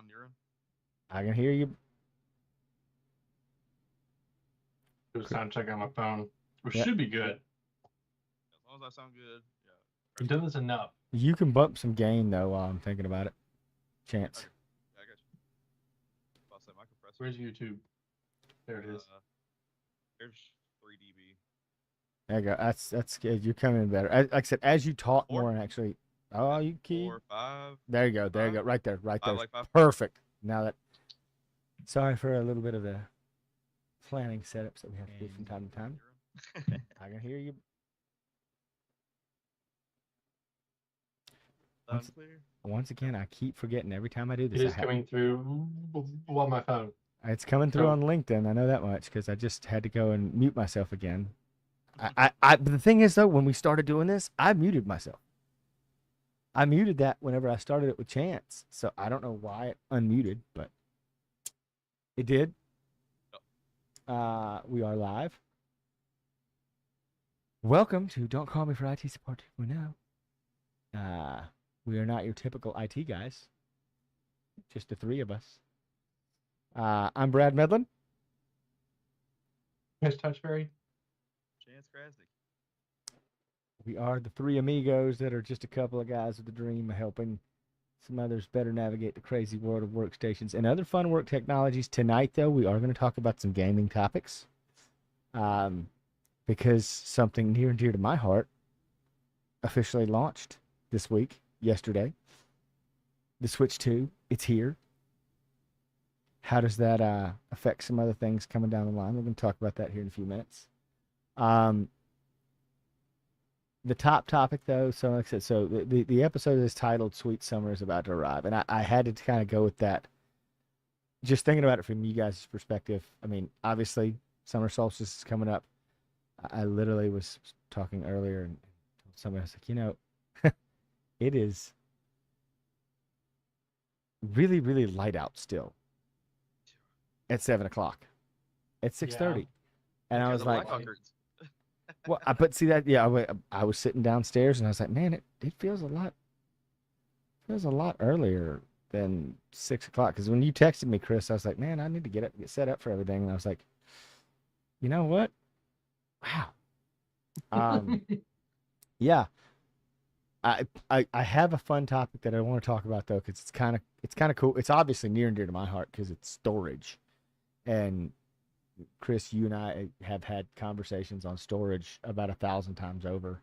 on your end? I can hear you. Do a sound check on my phone, which Yep. should be good. As long as I sound good, yeah. It does enough. You can bump some gain though while I'm thinking about it. Chance. Yeah, I got you. I'll say my compressor. Where's YouTube? There it is. There's 3 dB. There you go. That's good. You're coming in better. Like I said, as you talk Four? more and actually, oh, you key. 4, 5. There you go. There you go. Five? Right there. Right there. Like 5. Perfect. Now that. Sorry for a little bit of the planning setups that we have to do from time to time. I can hear you. Loud and clear. Once again, I keep forgetting every time I do this. It is coming through on my phone. It's coming through on LinkedIn. I know that much because I just had to go and mute myself again. But the thing is, though, when we started doing this, I muted myself. I muted that whenever I started it with Chance. So I don't know why it unmuted, but it did. We are live. Welcome to Don't Call Me for IT Support 2.0. We are not your typical IT guys. Just the three of us. I'm Brad Medlin. Miss Touchberry. Chance Krasnicki. We are the three amigos that are just a couple of guys with the dream of helping some others better navigate the crazy world of workstations and other fun work technologies. Tonight, though, we are going to talk about some gaming topics. Because something near and dear to my heart officially launched this week, yesterday. The Switch 2, it's here. How does that affect some other things coming down the line? We're going to talk about that here in a few minutes. The top topic, though, so like I said, the episode is titled "Sweet Summer is About to Arrive," and I had to kind of go with that. Just thinking about it from you guys' perspective. I mean, obviously, summer solstice is coming up. I literally was talking earlier and told somebody, I was like, you know, it is really, really light out still at 7 o'clock, at 6:30. Yeah. And I was like, well, but see that, yeah, I was sitting downstairs and I was like, man, it feels a lot earlier than 6 o'clock. Because when you texted me, Chris, I was like, man, I need to get set up for everything. And I was like, you know what? Wow. Yeah. I have a fun topic that I want to talk about though, because it's kind of cool. It's obviously near and dear to my heart because it's storage. And Chris, you and I have had conversations on storage about 1,000 times over.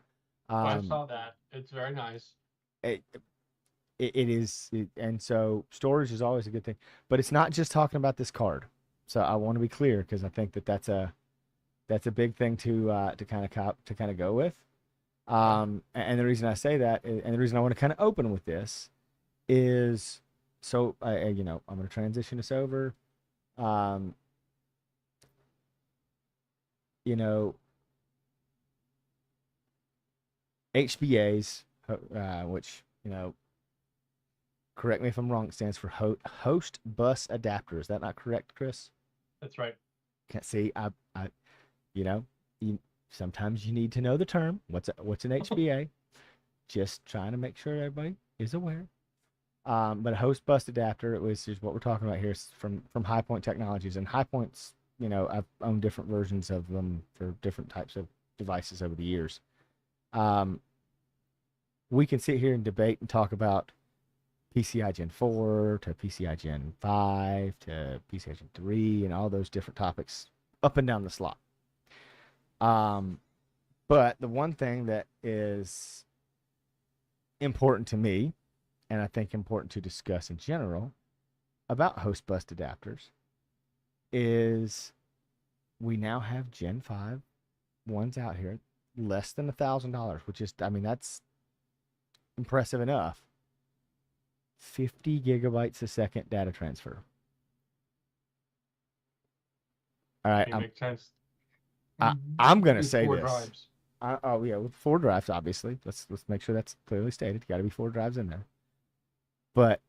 I saw that. It's very nice. It is, and so storage is always a good thing. But it's not just talking about this card. So I want to be clear because I think that's a big thing to kind of go with. And the reason I say that, and the reason I want to kind of open with this, is so I'm going to transition us over. HBAs, which correct me if I'm wrong, stands for host bus adapter. Is that not correct, Chris? That's right. Can't see. Sometimes you need to know the term. What's an HBA? Just trying to make sure everybody is aware. But a host bus adapter, is what we're talking about here, is from High Point Technologies. And High Point's, I've owned different versions of them for different types of devices over the years. We can sit here and debate and talk about PCI Gen 4 to PCI Gen 5 to PCI Gen 3 and all those different topics up and down the slot. But the one thing that is important to me, and I think important to discuss in general about host bus adapters, is we now have Gen 5 ones out here, less than $1,000, which is, I mean, that's impressive enough. 50 gigabytes a second data transfer. All right. Makes sense. I'm going to say four this. Drives. Oh, yeah, with 4 drives, obviously. Let's make sure that's clearly stated. Got to be 4 drives in there. But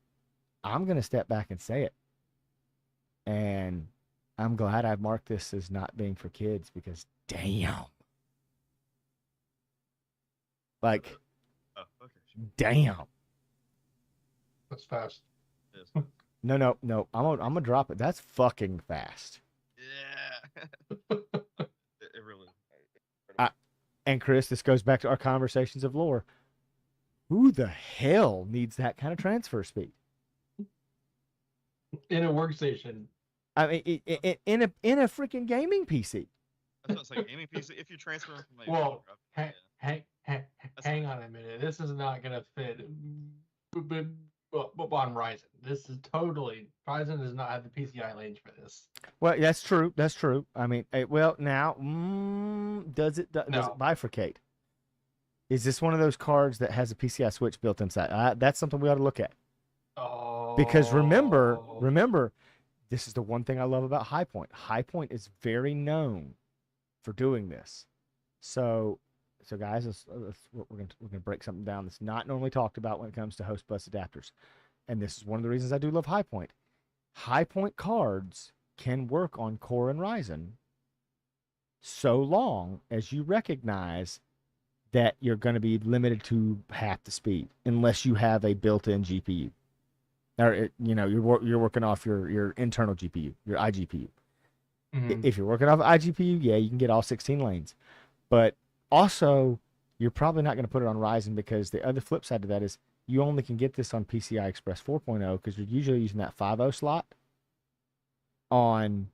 I'm going to step back and say it. And I'm glad I've marked this as not being for kids because, damn. Like, damn. That's fast. Yes. No. I'm gonna drop it. That's fucking fast. Yeah. It really. I, and Chris, this goes back to our conversations of lore. Who the hell needs that kind of transfer speed? In a workstation. I mean, in a freaking gaming PC. That's what I'm saying. Gaming PC. If you're transferring from a Well, yeah, hang on a minute. This is not gonna fit. On Ryzen, this is totally Ryzen does not have the PCI lanes for this. Well, that's true. That's true. I mean, well, now does it No. bifurcate? Is this one of those cards that has a PCI switch built inside? That's something we ought to look at. Oh. Because remember, this is the one thing I love about High Point. High Point is very known for doing this. So guys, we're gonna break something down that's not normally talked about when it comes to host bus adapters, and this is one of the reasons I do love High Point. High Point cards can work on Core and Ryzen so long as you recognize that you're going to be limited to half the speed unless you have a built-in GPU, or you're working off your internal GPU, your iGPU. If you're working off iGPU, yeah, you can get all 16 lanes, but also you're probably not going to put it on Ryzen, because the other flip side to that is you only can get this on PCI Express 4.0 because you're usually using that 5.0 slot on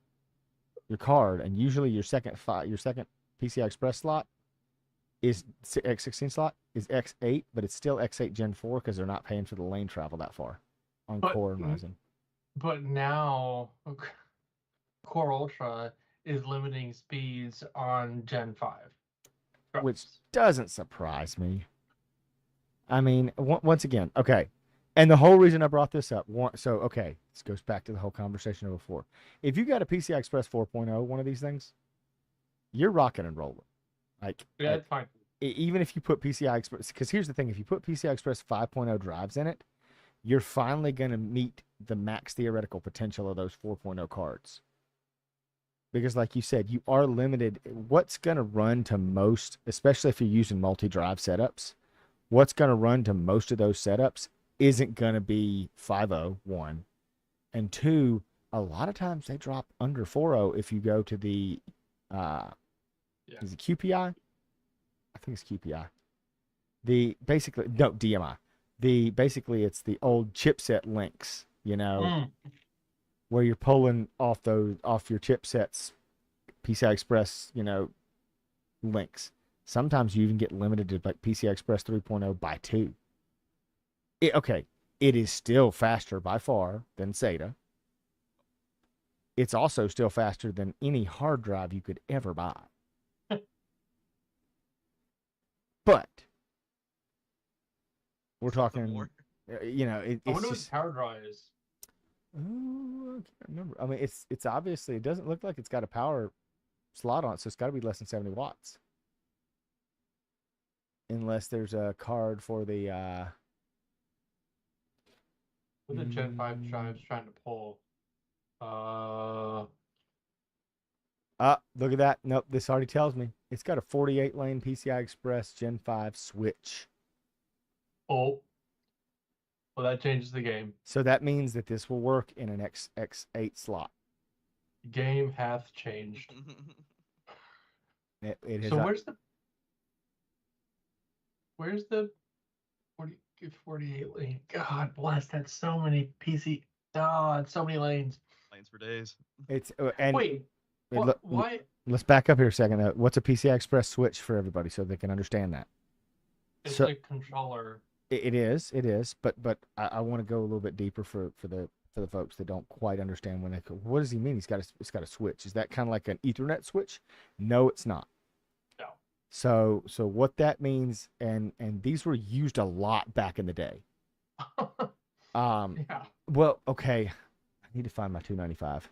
your card, and usually your second PCI Express slot is X16 slot is X8, but it's still X8 Gen 4 because they're not paying for the lane travel that far on Core and Ryzen. But now Core Ultra is limiting speeds on Gen 5. Which doesn't surprise me. I mean, once again, okay. And the whole reason I brought this up, okay, this goes back to the whole conversation of before. If you got a PCI Express 4.0, one of these things, you're rocking and rolling. Yeah, it's fine. Even if you put PCI Express, because here's the thing, if you put PCI Express 5.0 drives in it, you're finally going to meet the max theoretical potential of those 4.0 cards. Because like you said, you are limited. What's going to run to most, especially if you're using multi-drive setups, what's going to run to most of those setups isn't going to be 5.0, 1. And 2, a lot of times they drop under 4.0 if you go to the, is it QPI? I think it's QPI. DMI. Basically it's the old chipset links, where you're pulling off your chipsets, PCI Express, links. Sometimes you even get limited to like PCI Express 3.0 by 2. It is still faster by far than SATA. It's also still faster than any hard drive you could ever buy. But we're talking, I wonder what the power draw is. Oh, I can't remember. I mean, it's obviously, it doesn't look like it's got a power slot on it, so it's got to be less than 70 watts. Unless there's a card for the What the Gen 5 drive's trying to pull. Look at that. Nope, this already tells me. It's got a 48 lane PCI Express Gen 5 switch. Oh. Well, that changes the game. So that means that this will work in an X8 slot. Game hath changed. It has, so where's the 48 lane? God bless, that's so many PC. That's so many lanes. Lanes for days. It's and wait. Why? Let's back up here a second. What's a PCI Express switch for everybody so they can understand that? It's a controller. It is, but I want to go a little bit deeper for the folks that don't quite understand when they go, what does he mean? It's got a switch. Is that kind of like an Ethernet switch? No, it's not. No. So what that means, and these were used a lot back in the day. Yeah. Well, okay, I need to find my 295.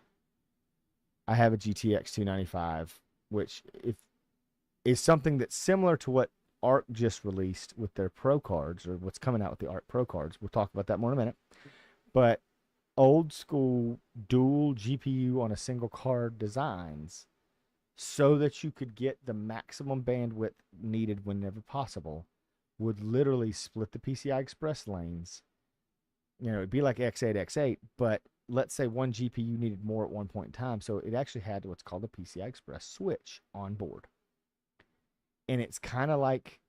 I have a GTX 295, which is something that's similar to what ARC just released with their Pro cards, or what's coming out with the ARC Pro cards. We'll talk about that more in a minute. But old school dual GPU on a single card designs, so that you could get the maximum bandwidth needed whenever possible, would literally split the PCI Express lanes it'd be like X8, X8, but let's say one GPU needed more at one point in time. So it actually had what's called a PCI Express switch on board. And it's kind of like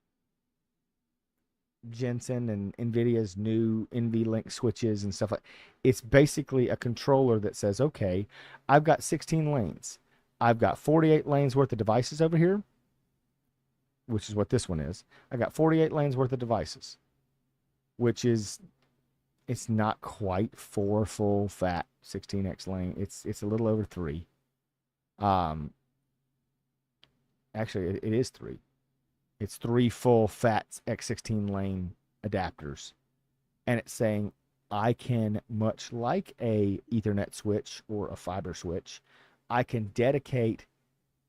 Jensen and NVIDIA's new NVLink switches and stuff like. It's basically a controller that says, okay, I've got 16 lanes. I've got 48 lanes worth of devices over here, which is what this one is. I got 48 lanes worth of devices, which is, it's not quite 4 full fat 16x lane. It's a little over 3. Actually, it is 3. It's 3 full fat X16 lane adapters. And it's saying I can, much like a Ethernet switch or a fiber switch, I can dedicate,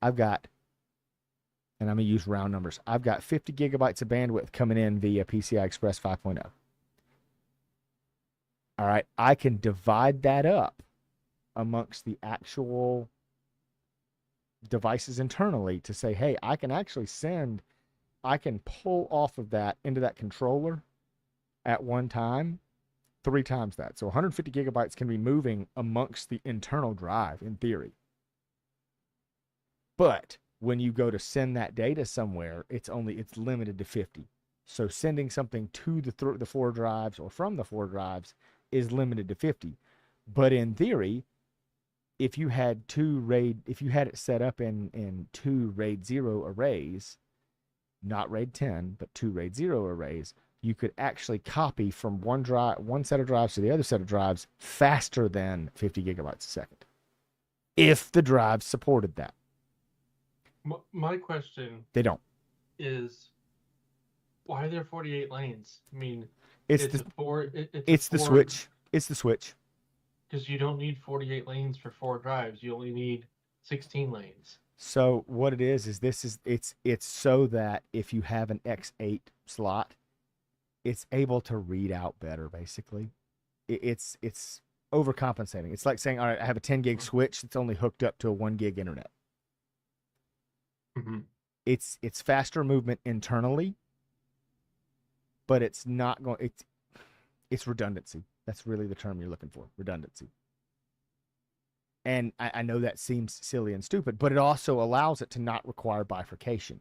I've got, and I'm going to use round numbers, I've got 50 gigabytes of bandwidth coming in via PCI Express 5.0. All right, I can divide that up amongst the actual devices internally to say, hey, I can actually I can pull off of that into that controller at one time 3 times that. So 150 gigabytes can be moving amongst the internal drive in theory. But when you go to send that data somewhere, it's limited to 50. So sending something to the 4 drives or from the 4 drives is limited to 50. But in theory, if you had it set up in 2 RAID 0 arrays, not RAID 10, but 2 RAID 0 arrays, you could actually copy from one set of drives to the other set of drives faster than 50 gigabytes a second, if the drives supported that. My question They don't. is, why are there 48 lanes? I mean, It's the switch. It's the switch. Because you don't need 48 lanes for 4 drives. You only need 16 lanes. So what it is it's so that if you have an X8 slot, it's able to read out better. Basically, it's overcompensating. It's like saying, all right, I have a 10 gig switch that's only hooked up to a 1 gig internet. Mm-hmm. It's faster movement internally, but it's not going. It's redundancy. That's really the term you're looking for. Redundancy. And I know that seems silly and stupid, but it also allows it to not require bifurcation.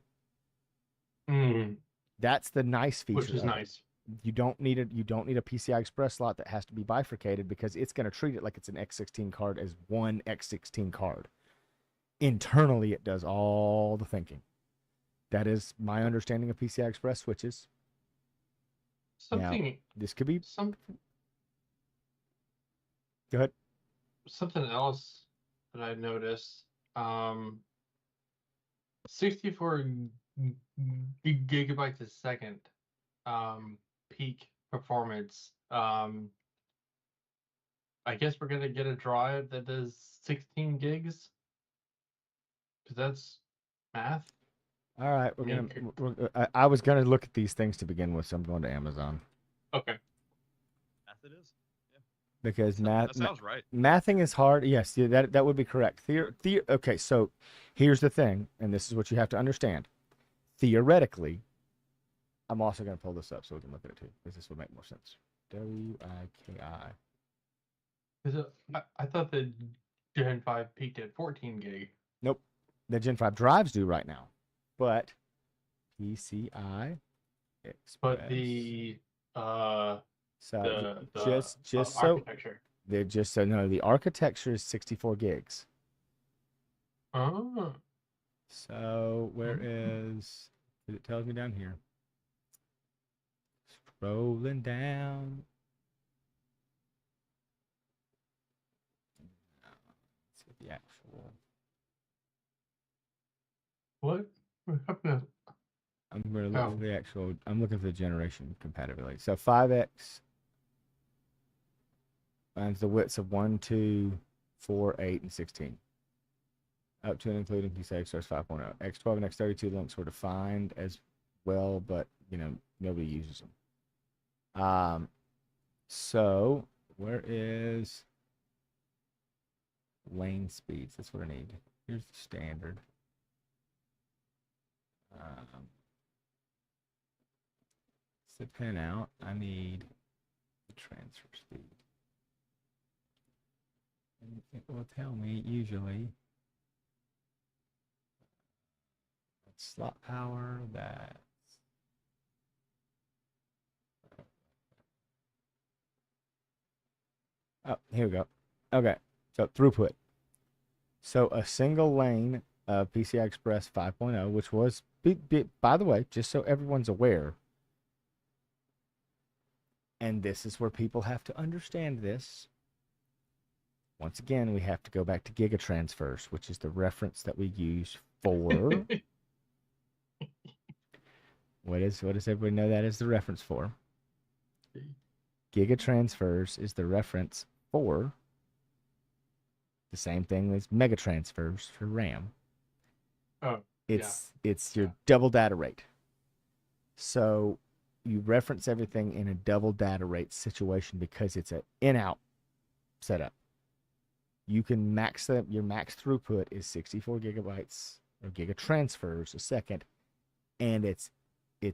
Mm. That's the nice feature. Which is nice. You don't need a PCI Express slot that has to be bifurcated, because it's going to treat it like it's an X16 card as one X16 card. Internally, it does all the thinking. That is my understanding of PCI Express switches. This could be something. Go ahead. Something else that I noticed, 64 gigabytes a second peak performance. I guess we're going to get a drive that does 16 gigs, because that's math. All right, I was going to look at these things to begin with, so I'm going to Amazon. Okay. Math it is. Because that sounds right. Mathing is hard. Yes, that would be correct. Okay, so here's the thing, and this is what you have to understand. Theoretically, I'm also going to pull this up so we can look at it too, because this would make more sense. WIKI. I thought the Gen 5 peaked at 14 gig. Nope. The Gen 5 drives do right now. But PCI Express. But the architecture. They're just so no, the architecture is 64 gigs. Oh. So where is it? Tells me down here. Scrolling down. Let's see the actual. What? I'm going to look at the actual. I'm looking for the generation compatibility. So 5X finds the widths of 1, 2, 4, 8, and 16. Up to and including PCI Express 5.0. X12 and X32 links were defined as well, but nobody uses them. So where is lane speeds? That's what I need. Here's the standard. The pin out. I need Transfer speed. And it will tell me usually that's slot power, that's oh, here we go. Okay, so throughput. So a single lane of PCI Express 5.0, which was, by the way, just so everyone's aware, and this is where people have to understand this. Once again, we have to go back to gigatransfers, which is the reference that we use for. What does everybody know that is the reference for? Gigatransfers is the reference for the same thing as megatransfers for RAM. Oh, it's your double data rate. So you reference everything in a double data rate situation because it's an in-out setup. You can your max throughput is 64 gigabytes or gigatransfers a second, and its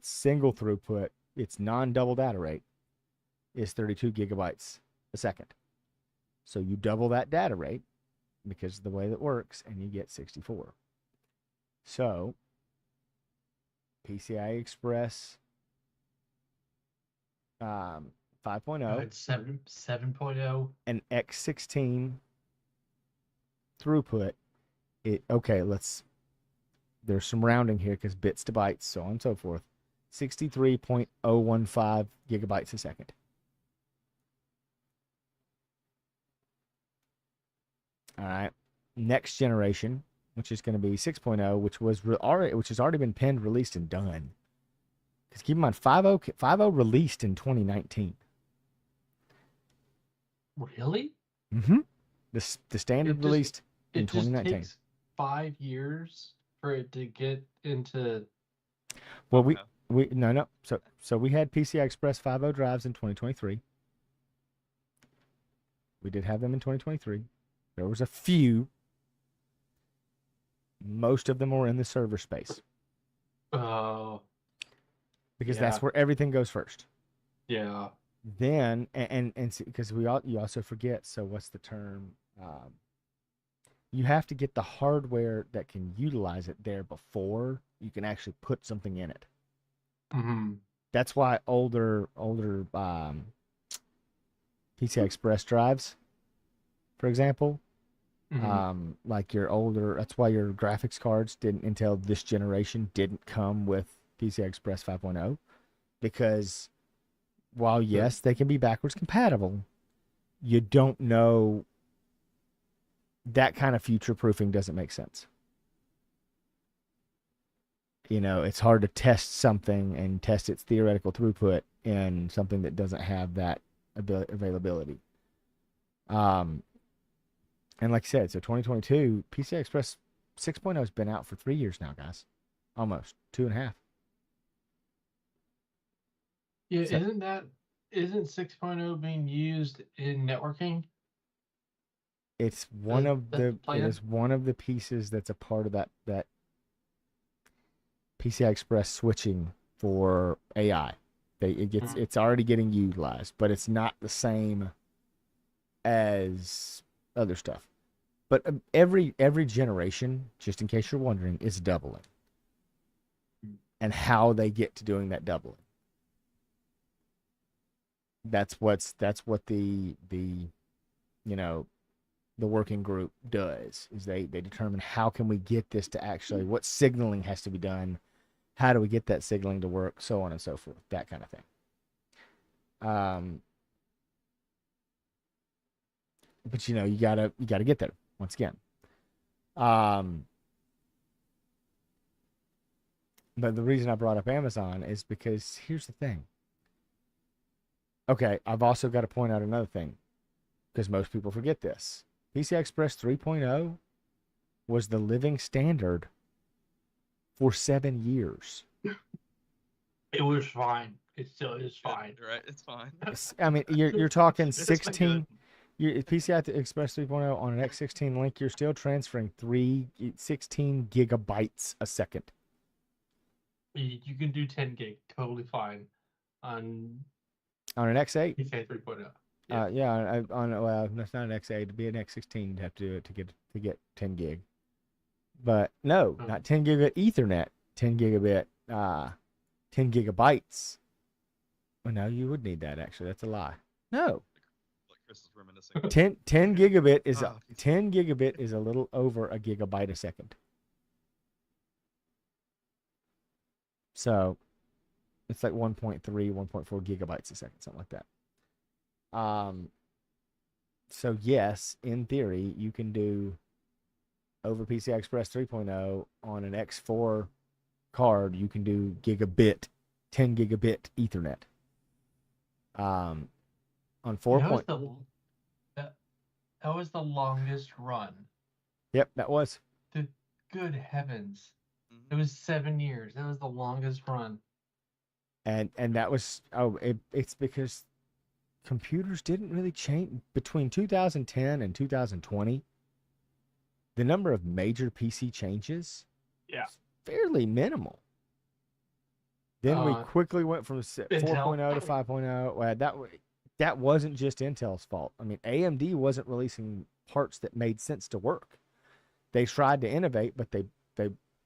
single throughput, its non-double data rate, is 32 gigabytes a second. So you double that data rate because of the way that works, and you get 64. So PCI Express 5.0 it's 7.0 and X16 throughput. There's some rounding here because bits to bytes, so on and so forth. 63.015 gigabytes a second. All right. Next generation, which is going to be 6.0, which has already been penned, released, and done. Because keep in mind, 5.0 released in 2019. Really? Mm-hmm. The standard released in 2019. It just takes 5 years for it to get into. Well, no. So we had PCI Express 5.0 drives in 2023. We did have them in 2023. There was a few. Most of them were in the server space. Oh. Because that's where everything goes first. Yeah. Then and because you also forget. So what's the term? You have to get the hardware that can utilize it there before you can actually put something in it. Mm-hmm. That's why older PCI Express drives, for example, like your older. That's why your graphics cards didn't until this generation didn't come with PCI Express 5.0, because while yes they can be backwards compatible, you don't know. That kind of future proofing doesn't make sense. It's hard to test something and test its theoretical throughput in something that doesn't have that availability. And like I said, so 2022, PCI Express 6.0 has been out for 3 years now, guys. Almost 2.5. Yeah, isn't 6.0 being used in networking? It is one of the pieces that's a part of that PCI Express switching for AI. It's already getting utilized, but it's not the same as other stuff. But every generation, just in case you're wondering, is doubling. And how they get to doing that doubling. That's what the working group does, is they determine how can we get this to actually, what signaling has to be done, how do we get that signaling to work, so on and so forth, that kind of thing. But you gotta get there once again. But the reason I brought up Amazon is because here's the thing. Okay, I've also got to point out another thing, because most people forget this. PCI Express 3.0 was the living standard for 7 years. It was fine. It still is fine. Right, it's fine. I mean, you're talking 16. PCI Express 3.0 on an X16 link, you're still transferring 16 gigabytes a second. You can do 10 gig, totally fine. On On an X8. You say 3.0. Yeah, well, that's not an X8. To be an X16, you'd have to do it to get 10 gig. But no, not 10 gigabit Ethernet, 10 gigabit, 10 gigabytes. Well, no, you would need that actually. That's a lie. No. Like Chris is reminiscing. 10 gigabit is Ah, 10 gigabit is a little over a gigabyte a second. So it's like 1.3, 1.4 gigabytes a second, something like that. So yes, in theory, you can do over PCI Express 3.0 on an X4 card. You can do gigabit, 10 gigabit Ethernet. On 4. That was the longest run. Yep, that was. Good heavens. Mhm. It was 7 years. That was the longest run. And that was it's because computers didn't really change between 2010 and 2020. The number of major PC changes was fairly minimal. Then we quickly went from 4.0 to 5.0. Well, that wasn't just Intel's fault. I mean, AMD wasn't releasing parts that made sense to work. They tried to innovate, but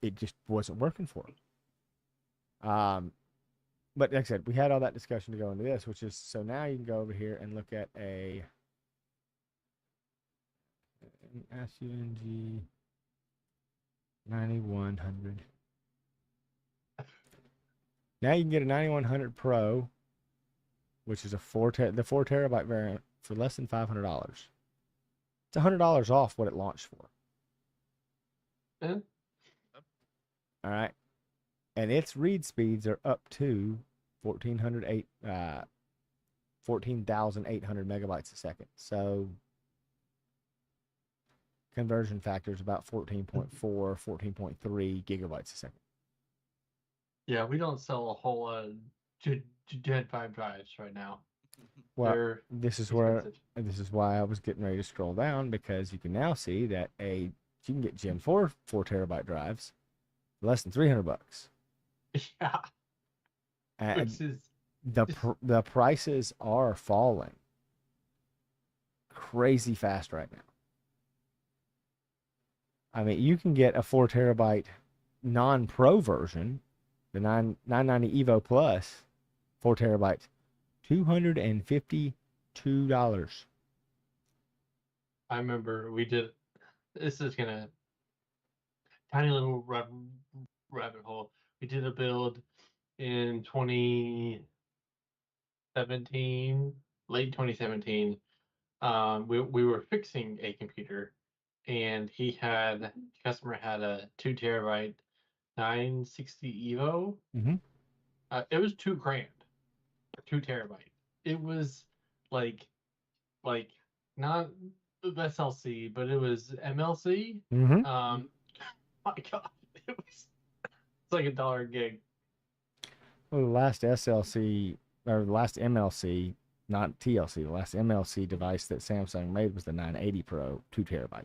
it just wasn't working for them. But like I said, we had all that discussion to go into this, which is, so now you can go over here and look at an SUNG 9100. Now you can get a 9100 Pro, which is the 4 terabyte variant for less than $500. It's $100 off what it launched for. Yeah. All right. And its read speeds are up to 14,800 megabytes a second. So conversion factor is about 14.4, 14.3 gigabytes a second. Yeah, we don't sell a whole lot of Gen 5 drives right now. Well, this is why I was getting ready to scroll down, because you can now see that you can get Gen 4 terabyte drives for less than $300. Yeah. And the prices are falling crazy fast right now. I mean, you can get a 4 terabyte non-pro version, the 990 Evo Plus, 4 terabytes, $252. I remember we did. This is gonna tiny little rabbit hole. We did a build in 2017, late 2017. We were fixing a computer, and the customer had a 2 terabyte 960 Evo. Mm-hmm. It was $2,000 for 2 terabyte. It was like not SLC, but it was MLC. Mm-hmm. My God, it's like $1 a gig. Well, the last SLC, or the last MLC, not TLC, the last MLC device that Samsung made was the 980 Pro, 2 terabyte.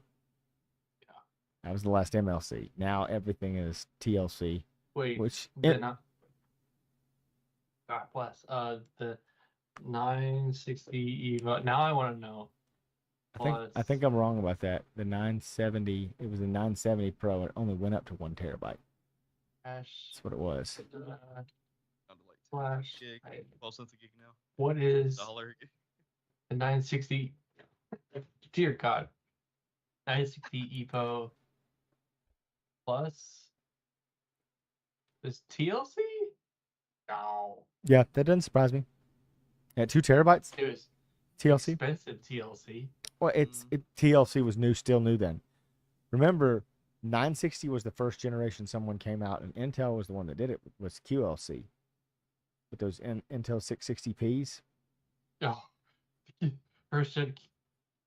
Yeah. That was the last MLC. Now everything is TLC. Wait, which God bless. The 960 Evo. Now I want to know. I think I'm wrong about that. The 970, it was a 970 Pro. It only went up to 1 terabyte. That's what it was. Slash. 12 cents a gig now. What is $1 a gig. the 960? Dear God. 960 Evo Plus is TLC? No. Yeah, that doesn't surprise me. At 2 terabytes? It was TLC? expensive TLC. Well, TLC was still new then. Remember, 960 was the first generation someone came out, and Intel was the one that did it, was QLC. With those Intel 660Ps. Oh, first gen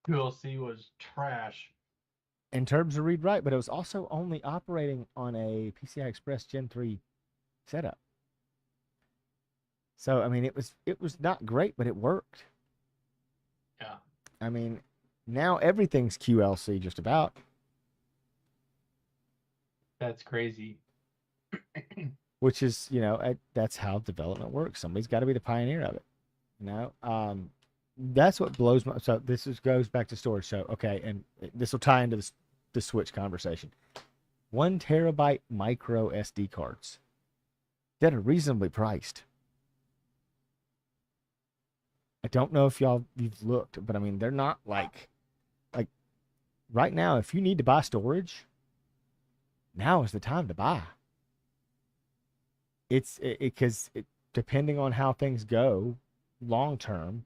QLC was trash. In terms of read write, but it was also only operating on a PCI Express Gen 3 setup. So I mean, it was not great, but it worked. Yeah. I mean, now everything's QLC just about. That's crazy. Which is, that's how development works. Somebody's got to be the pioneer of it. You know, that's what blows my. So goes back to storage. So okay, and this will tie into the Switch conversation. 1 terabyte micro SD cards that are reasonably priced. I don't know if you've looked, but I mean they're not like right now. If you need to buy storage, now is the time to buy. It's because depending on how things go, long term,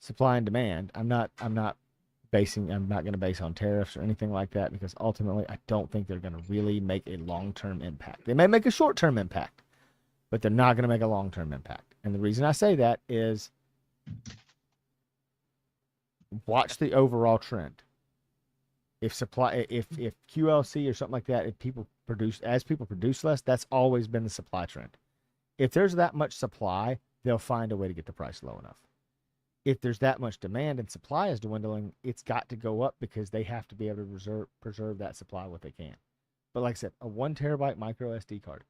supply and demand. I'm not going to base on tariffs or anything like that because ultimately I don't think they're going to really make a long-term impact. They may make a short-term impact, but they're not going to make a long-term impact. And the reason I say that is watch the overall trend. If QLC or something like that, if people produce less, that's always been the supply trend. If there's that much supply, they'll find a way to get the price low enough. If there's that much demand and supply is dwindling, it's got to go up because they have to be able to preserve that supply what they can. But like I said, a 1 terabyte micro SD card,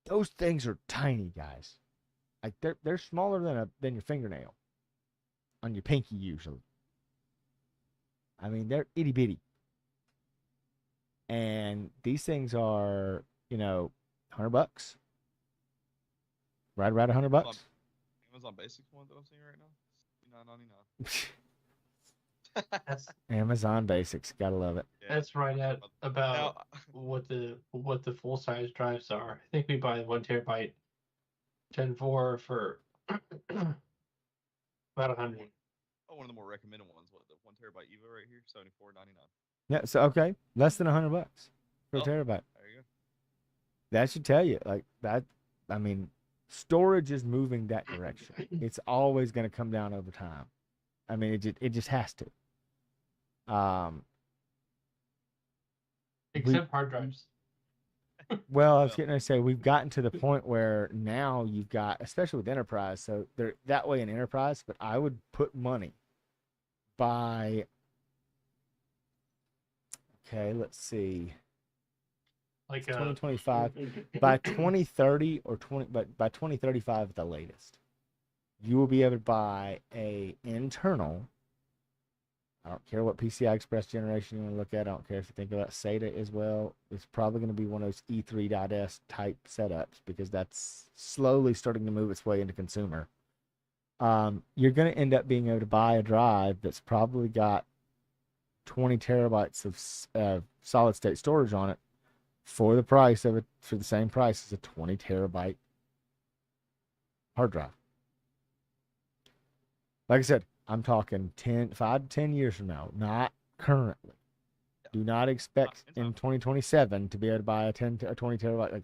those things are tiny, guys. Like they're smaller than your fingernail on your pinky usually. I mean, they're itty bitty. And these things are, $100. Right around $100. Amazon Basic one that I'm seeing right now, $59.99. That's Amazon Basics, gotta love it. Yeah. that's right at about what the full size drives are. I think we buy 1 terabyte Gen 4 for about 100. One of the more recommended ones, the 1 terabyte EVO right here, $74.99. Yeah, so okay, less than $100 for a terabyte. There you go. That should tell you like that. I mean, storage is moving that direction. It's always going to come down over time. I mean, it just has to. Except hard drives. Well, I was getting to say we've gotten to the point where now you've got, especially with enterprise. So they're that way in enterprise, but I would put money by. Okay, let's see. Like 2025 by 2030 or by 2035 at the latest, you will be able to buy a internal. I don't care what PCI Express generation you want to look at. I don't care if you think about SATA as well. It's probably going to be one of those E3.S type setups because that's slowly starting to move its way into consumer. You're going to end up being able to buy a drive that's probably got 20 terabytes of solid state storage on it for the same price as a 20 terabyte hard drive. Like I said, I'm talking 5 to 10 years from now, not currently. Yeah. Do not expect in 2027 to be able to buy a 20 terabyte. Like,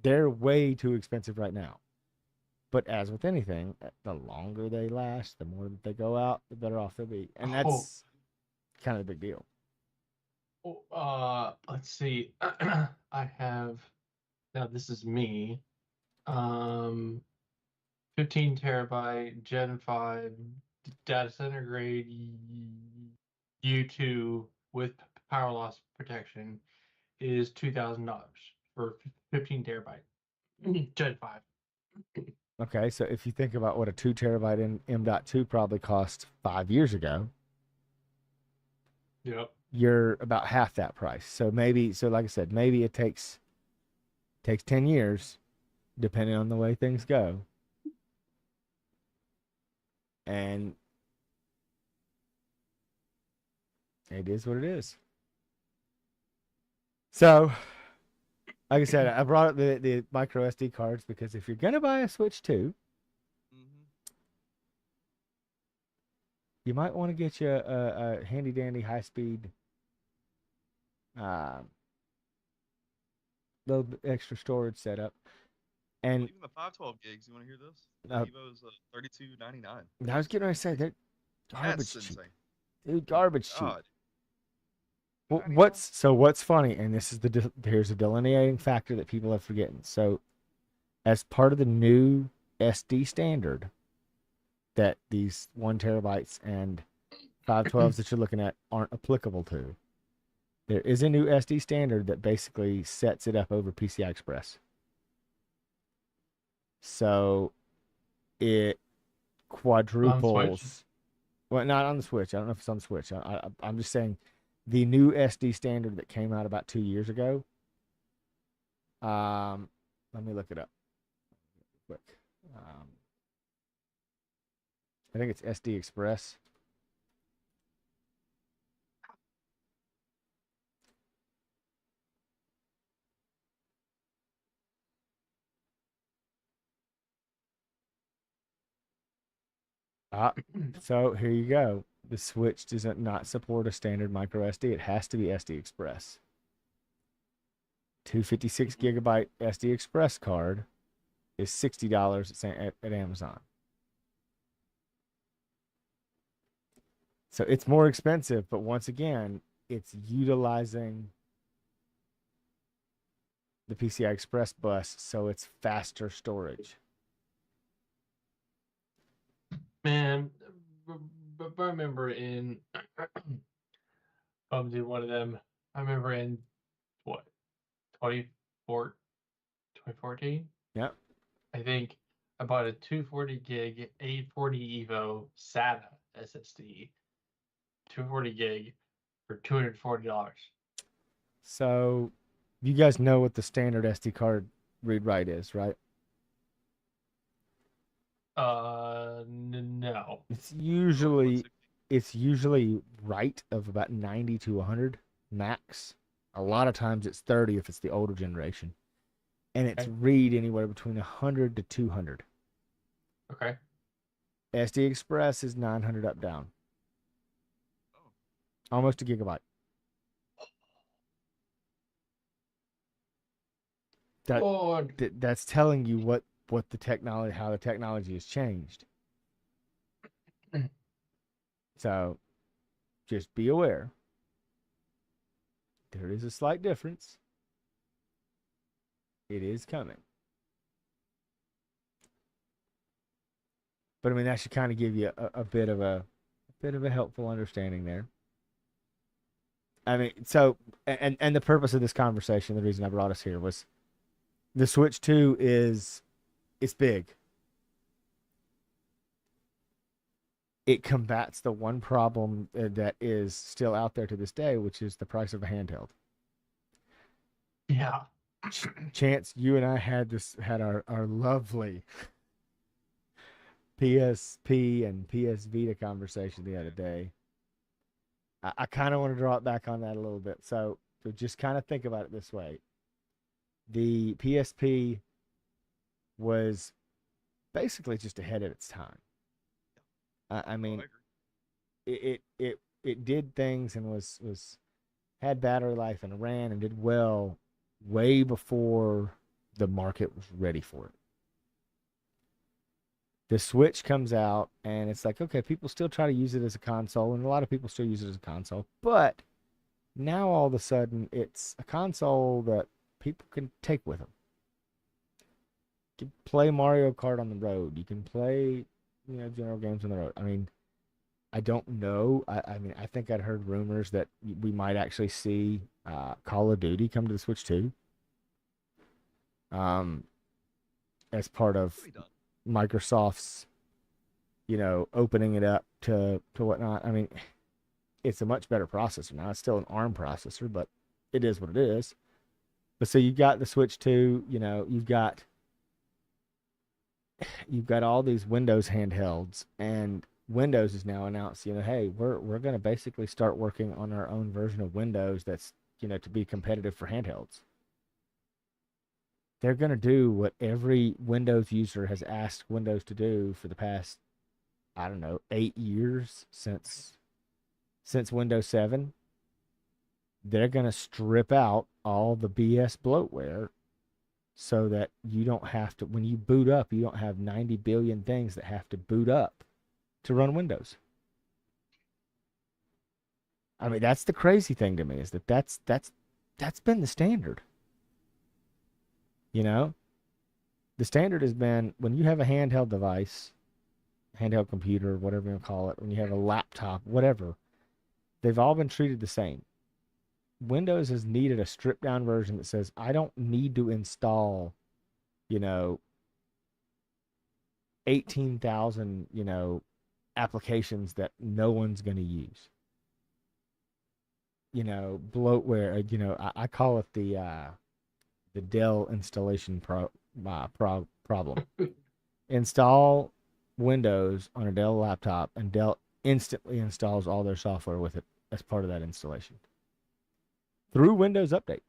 they're way too expensive right now. But as with anything, the longer they last, the more that they go out, the better off they'll be. And that's kind of the big deal. Let's see. I have, now this is me. 15 terabyte Gen 5 data center grade U2 with power loss protection is $2,000 for 15 terabyte Gen 5. Okay, so if you think about what a 2 terabyte in M.2 probably cost 5 years ago, yep, you're about half that price. So like I said, maybe it takes 10 years, depending on the way things go. And it is what it is. So, like I said, I brought up the micro SD cards because if you're going to buy a Switch 2, you might want to get you a handy dandy high speed little bit extra storage setup. And even the 512 gigs, you want to hear this? The Evo's $32.99. I was getting ready to say they're garbage That's cheap. insane. Dude, garbage cheap. God. Well, what's funny, and this is here's a delineating factor that people are forgetting. So, as part of the new SD standard, that these 1 terabytes and 512s that you're looking at aren't applicable to, there is a new SD standard that basically sets it up over PCI Express. So, it On Switch? quadruples. Well, not on the Switch. I don't know if it's on the Switch. I'm just saying the new SD standard that came out about 2 years ago. Let me look it up quick. I think it's SD Express. So here you go. The Switch does not support a standard micro SD. It has to be SD Express. 256 gigabyte SD Express card is $60 at Amazon. So it's more expensive, but once again, it's utilizing the PCI Express bus, so it's faster storage. Man, I remember in do one of them. I remember in what 2014. Yep. I think I bought a 240 gig 840 Evo SATA SSD, 240 gig for $240. So you guys know what the standard SD card read write is, right? No. It's usually write of about 90 to 100 max. A lot of times it's 30 if it's the older generation. And it's Okay. read anywhere between 100 to 200. Okay. SD Express is 900 up down. Almost a gigabyte. That's telling you what the technology, how the technology has changed. So just be aware. There is a slight difference. It is coming. But I mean, that should kind of give you a bit of a helpful understanding there. I mean, so and the purpose of this conversation, the reason I brought us here was the Switch 2 it's big. It combats the one problem that is still out there to this day, which is the price of a handheld. Yeah. Chance, you and I had our lovely PSP and PS Vita conversation the other day. I kind of want to draw it back on that a little bit. So just kind of think about it this way. The PSP was basically just ahead of its time. I mean, it did things and was had battery life and ran and did well way before the market was ready for it. The Switch comes out and it's like, okay, people still try to use it as a console, and a lot of people still use it as a console, but now all of a sudden it's a console that people can take with them. You can play Mario Kart on the road. You can play, general games on the road. I mean, I don't know. I mean, I think I'd heard rumors that we might actually see Call of Duty come to the Switch 2. As part of Microsoft's, opening it up to whatnot. I mean, it's a much better processor now. It's still an ARM processor, but it is what it is. But so you've got the Switch 2, you've got all these Windows handhelds, and Windows is now announced, hey, we're going to basically start working on our own version of Windows that's, to be competitive for handhelds. They're going to do what every Windows user has asked Windows to do for the past, I don't know, 8 years since Windows 7. They're going to strip out all the BS bloatware so that you don't have to, when you boot up, you don't have 90 billion things that have to boot up to run Windows. I mean, that's the crazy thing to me, is that's been the standard. The standard has been, when you have a handheld device, handheld computer, whatever you want to call it, when you have a laptop, whatever, they've all been treated the same. Windows has needed a stripped down version that says, I don't need to install, 18,000, applications that no one's going to use. Bloatware, I call it the Dell installation problem. Install Windows on a Dell laptop, and Dell instantly installs all their software with it as part of that installation through Windows Update.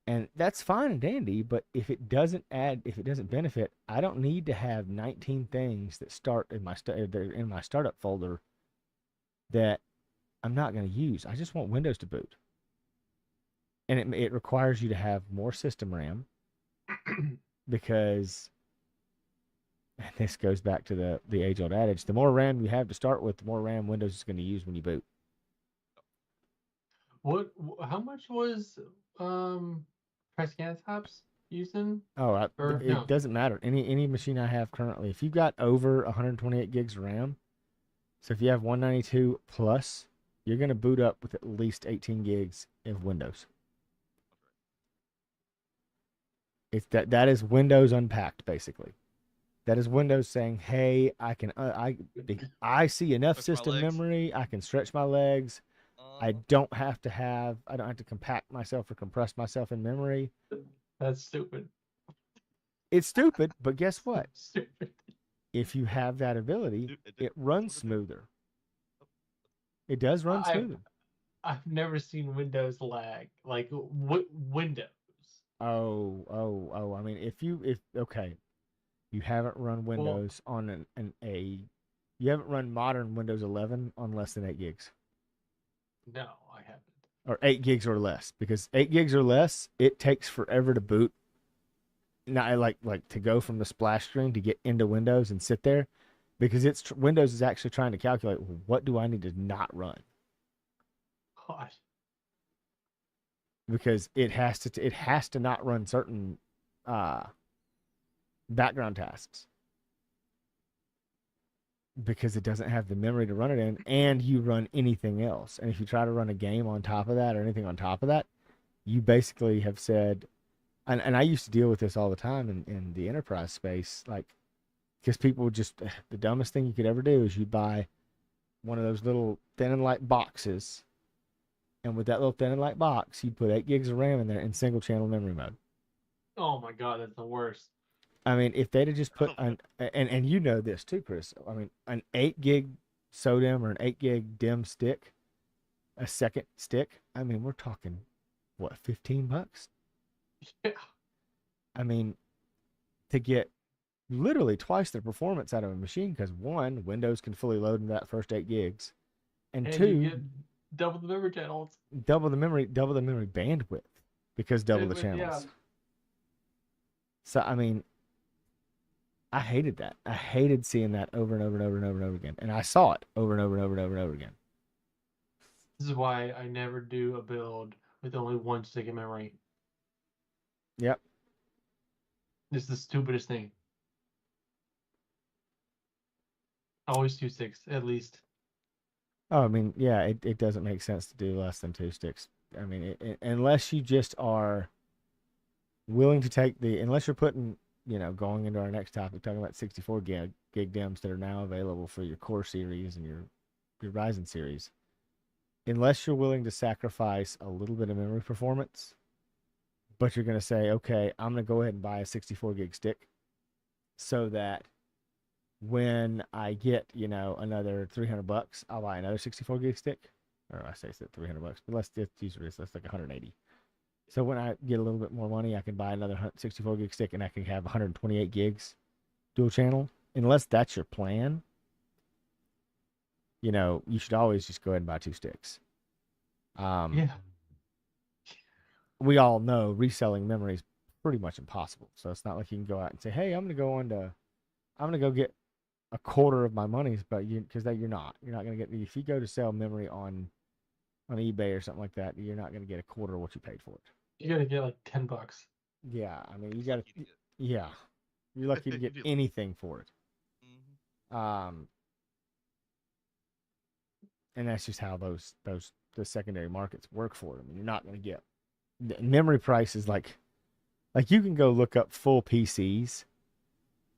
And that's fine and dandy, but if it doesn't benefit, I don't need to have 19 things that start in my startup folder that I'm not going to use. I just want Windows to boot. And it requires you to have more system RAM because, and this goes back to the age-old adage, the more RAM you have to start with, the more RAM Windows is going to use when you boot. How much was Triceratops using? It doesn't matter. Any machine I have currently, if you've got over 128 gigs of RAM, so if you have 192 plus, you're going to boot up with at least 18 gigs of Windows. It's that is Windows unpacked, basically. That is Windows saying, "Hey, I see enough system memory. I can stretch my legs. I don't have to compact myself or compress myself in memory." That's stupid. It's stupid, but guess what? Stupid. If you have that ability, it runs smoother. It does run smoother. I've never seen Windows lag. Like Windows. Oh. I mean, you haven't run Windows on you haven't run modern Windows 11 on less than 8 gigs. No, I haven't. Or 8 gigs or less, because 8 gigs or less, it takes forever to boot. Now, like to go from the splash screen to get into Windows and sit there, because Windows is actually trying to calculate, what do I need to not run? God. Because it has to not run certain background tasks, because it doesn't have the memory to run it in, and you run anything else. And if you try to run a game on top of that or anything on top of that, you basically have said, and I used to deal with this all the time in the enterprise space, like, because people just, the dumbest thing you could ever do is you buy one of those little thin and light boxes, and with that little thin and light box, you put 8 gigs of RAM in there in single channel memory mode. Oh my God, that's the worst. I mean, if they'd have just put and you know this too, Chris. I mean, an 8 gig SODIMM or an 8 gig DIMM stick, a second stick. I mean, we're talking what, $15? Yeah. I mean, to get literally twice the performance out of a machine, because one, Windows can fully load into that first 8 gigs, and two, you get double the memory channels, double the memory bandwidth, because double the channels. Yeah. So I mean, I hated that. I hated seeing that over and over and over and over and over again. And I saw it over and over and over and over and over again. This is why I never do a build with only one stick of memory. Yep. This is the stupidest thing. Always 2 sticks, at least. Oh, I mean, yeah, it doesn't make sense to do less than 2 sticks. I mean, unless you just are willing to take unless you're putting, going into our next topic, talking about 64 gig DIMMs that are now available for your Core series and your Ryzen series. Unless you're willing to sacrifice a little bit of memory performance, but you're going to say, okay, I'm going to go ahead and buy a 64 gig stick so that when I get, another $300, I'll buy another 64 gig stick. Or I say $300, but let's use this. That's like 180. So when I get a little bit more money, I can buy another 64 gig stick, and I can have 128 gigs dual channel. Unless that's your plan, you should always just go ahead and buy 2 sticks. Yeah. We all know reselling memory is pretty much impossible. So it's not like you can go out and say, hey, I'm going to go get a quarter of my monies, but because you're not going to get, if you go to sell memory on eBay or something like that, you're not going to get a quarter of what you paid for it. You got to get like $10. Yeah. I mean, you got to, yeah, you're lucky to get anything for it. Mm-hmm. And that's just how the secondary markets work for them. You're not going to get memory prices like you can go look up full PCs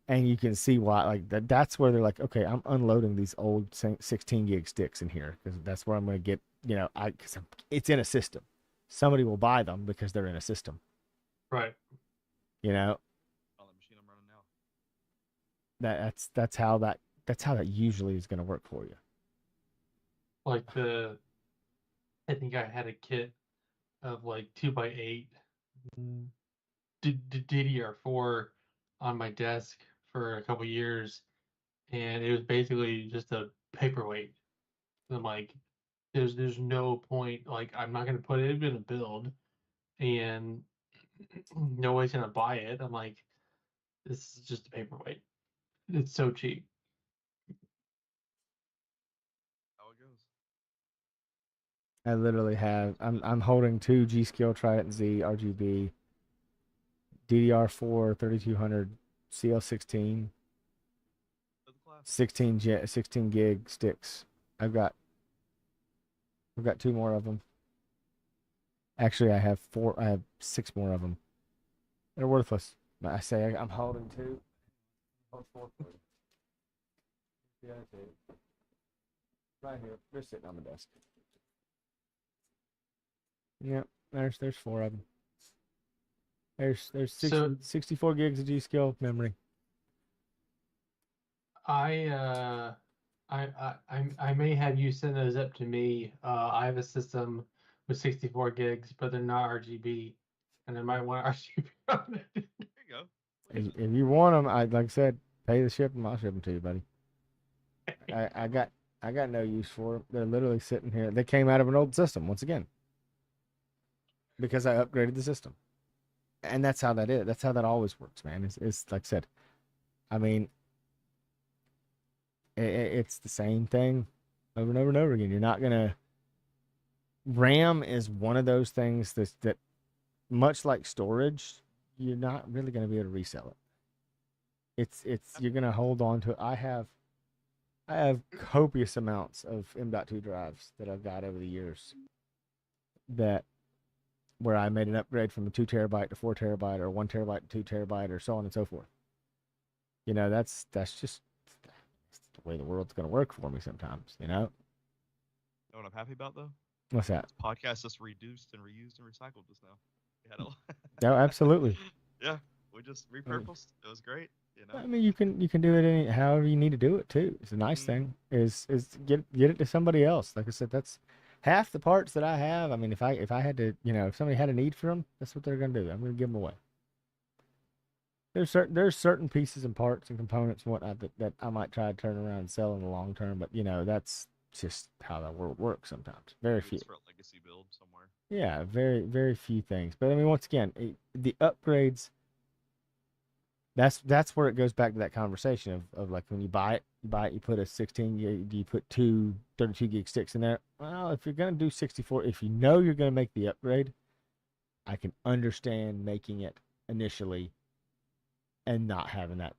And you can see why, like that's where they're like, okay, I'm unloading these old 16 gig sticks in here because that's where I'm going to get, because it's in a system. Somebody will buy them because they're in a system. Right. You know, On the machine I'm running now. that's how that usually is going to work for you. Like I think I had a kit of like 2x8 DDR4 on my desk for a couple years, and it was basically just a paperweight. And I'm like, there's no point. Like, I'm not gonna put it in a build, and nobody's gonna buy it. I'm like, this is just a paperweight. It's so cheap. How it goes. I literally have. I'm holding two G Skill Trident Z RGB DDR4 3200 CL16 16 gig sticks. I've got two more of them. Actually, I have four. I have six more of them. They're worthless. But I say I'm holding two. Hold four for you. Yeah, right here. They're sitting on the desk. Yep. There's four of them. There's 64 gigs of G Skill memory. I may have you send those up to me. I have a system with 64 gigs, but they're not RGB, and I might want RGB on it. There you go. If you want them, like I said, pay the shipping. I'll ship them to you, buddy. I got no use for them. They're literally sitting here. They came out of an old system once again because I upgraded the system, and that's how that is. That's how that always works, man. It's like I said. I mean, it's the same thing over and over and over again. You're not gonna. RAM is one of those things that much like storage, you're not really gonna be able to resell it. It's you're gonna hold on to it. I have copious amounts of M.2 drives that I've got over the years that where I made an upgrade from a 2 terabyte to 4 terabyte or 1 terabyte to 2 terabyte or so on and so forth. That's just the way the world's going to work for me sometimes, Know what I'm happy about though? What's that? This podcast just reduced and reused and recycled just now. We had No, absolutely. Yeah, we just repurposed. It was great. I mean, you can do it however you need to do it too. It's a nice thing is get it to somebody else. Like I said, that's half the parts that I have. I mean, if I had to, if somebody had a need for them, that's what they're gonna do. I'm gonna give them away. There's certain pieces and parts and components and whatnot that I might try to turn around and sell in the long term, but that's just how that world works sometimes. Very few. For a legacy build somewhere. Yeah, very very few things. But I mean, once again, the upgrades. That's where it goes back to that conversation of like when you buy it, you put a 16 gig, you put two 32 gig sticks in there. Well, if you're gonna do 64, if you know you're gonna make the upgrade, I can understand making it initially and not having that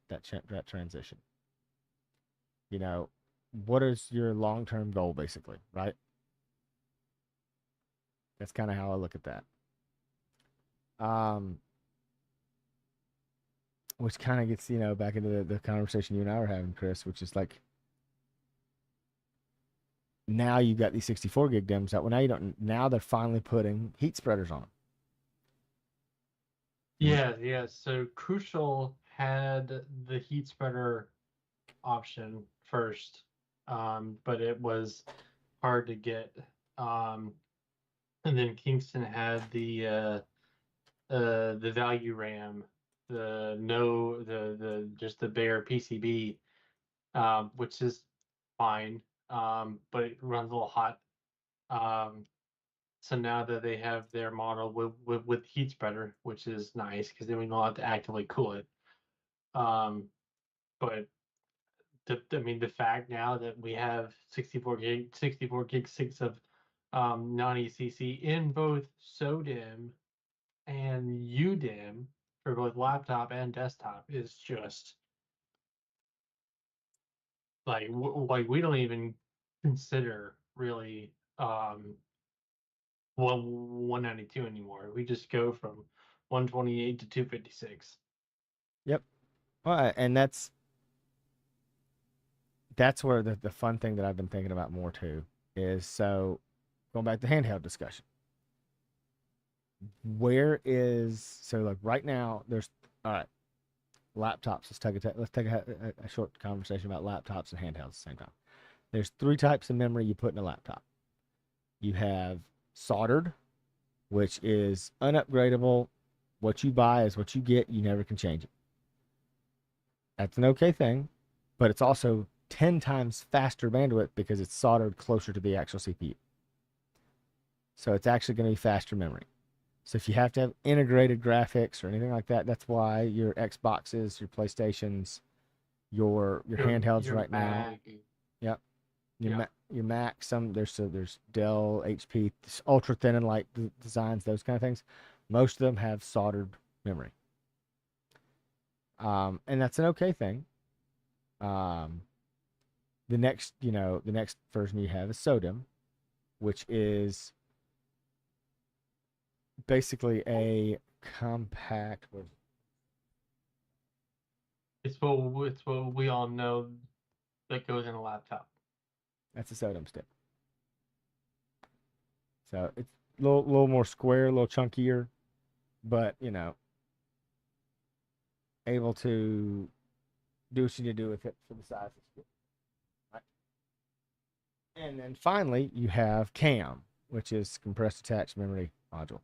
transition. What is your long term goal, basically, right? That's kind of how I look at that. Which kind of gets back into the conversation you and I were having, Chris, which is like now you got these 64 gig DIMMs out. Well, now you don't. Now they're finally putting heat spreaders on them. Yeah. So Crucial had the heat spreader option first, but it was hard to get. And then Kingston had the value RAM, just the bare PCB, which is fine, but it runs a little hot. So now that they have their model with heat spreader, which is nice because then we don't have to actively cool it. But the fact now that we have 64 gig 6 of non-ECC in both SODIMM and UDIMM for both laptop and desktop is just like we don't even consider really 192 anymore. We just go from 128 to 256. Yep. Well, and that's where the fun thing that I've been thinking about more too is, so going back to handheld discussion. Where is, so like right now there's, all right, laptops. Let's take a short conversation about laptops and handhelds at the same time. There's three types of memory you put in a laptop. You have soldered, which is unupgradable. What you buy is what you get. You never can change it. That's an okay thing, but it's also 10 times faster bandwidth because it's soldered closer to the actual CPU. So it's actually going to be faster memory. So if you have to have integrated graphics or anything like that, that's why your Xboxes, your PlayStations, your handhelds your right now. Mac, Yep. yeah. Your Mac, there's Dell, HP, ultra thin and light designs, those kind of things. Most of them have soldered memory. And that's an okay thing. Um, the next version you have is SODIMM, which is basically a compact. It's what we all know that goes in a laptop. That's a SODIMM stick. So it's a little more square, a little chunkier, but able to do what you need to do with it for the size it's good. Right? And then finally, you have CAM, which is compressed attached memory module,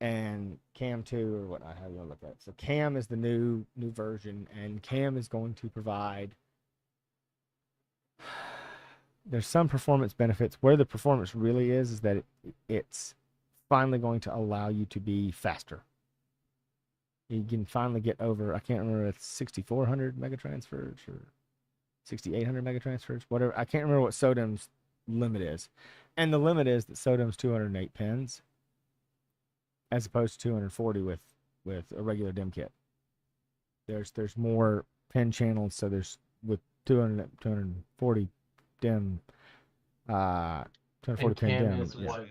and CAM 2 or whatnot, how you want to look at it. So CAM is the new version, and CAM is going to provide. There's some performance benefits. Where the performance really is that it's finally going to allow you to be faster. You can finally get over, I can't remember if it's 6,400 megatransfers or 6,800 megatransfers, whatever. I can't remember what SODIMM's limit is. And the limit is that SODIMM's 208 pins as opposed to 240 with a regular DIMM kit. There's more pin channels, so there's with 240 DIMM, 240 And pin CAM DIMM. is Yeah. what?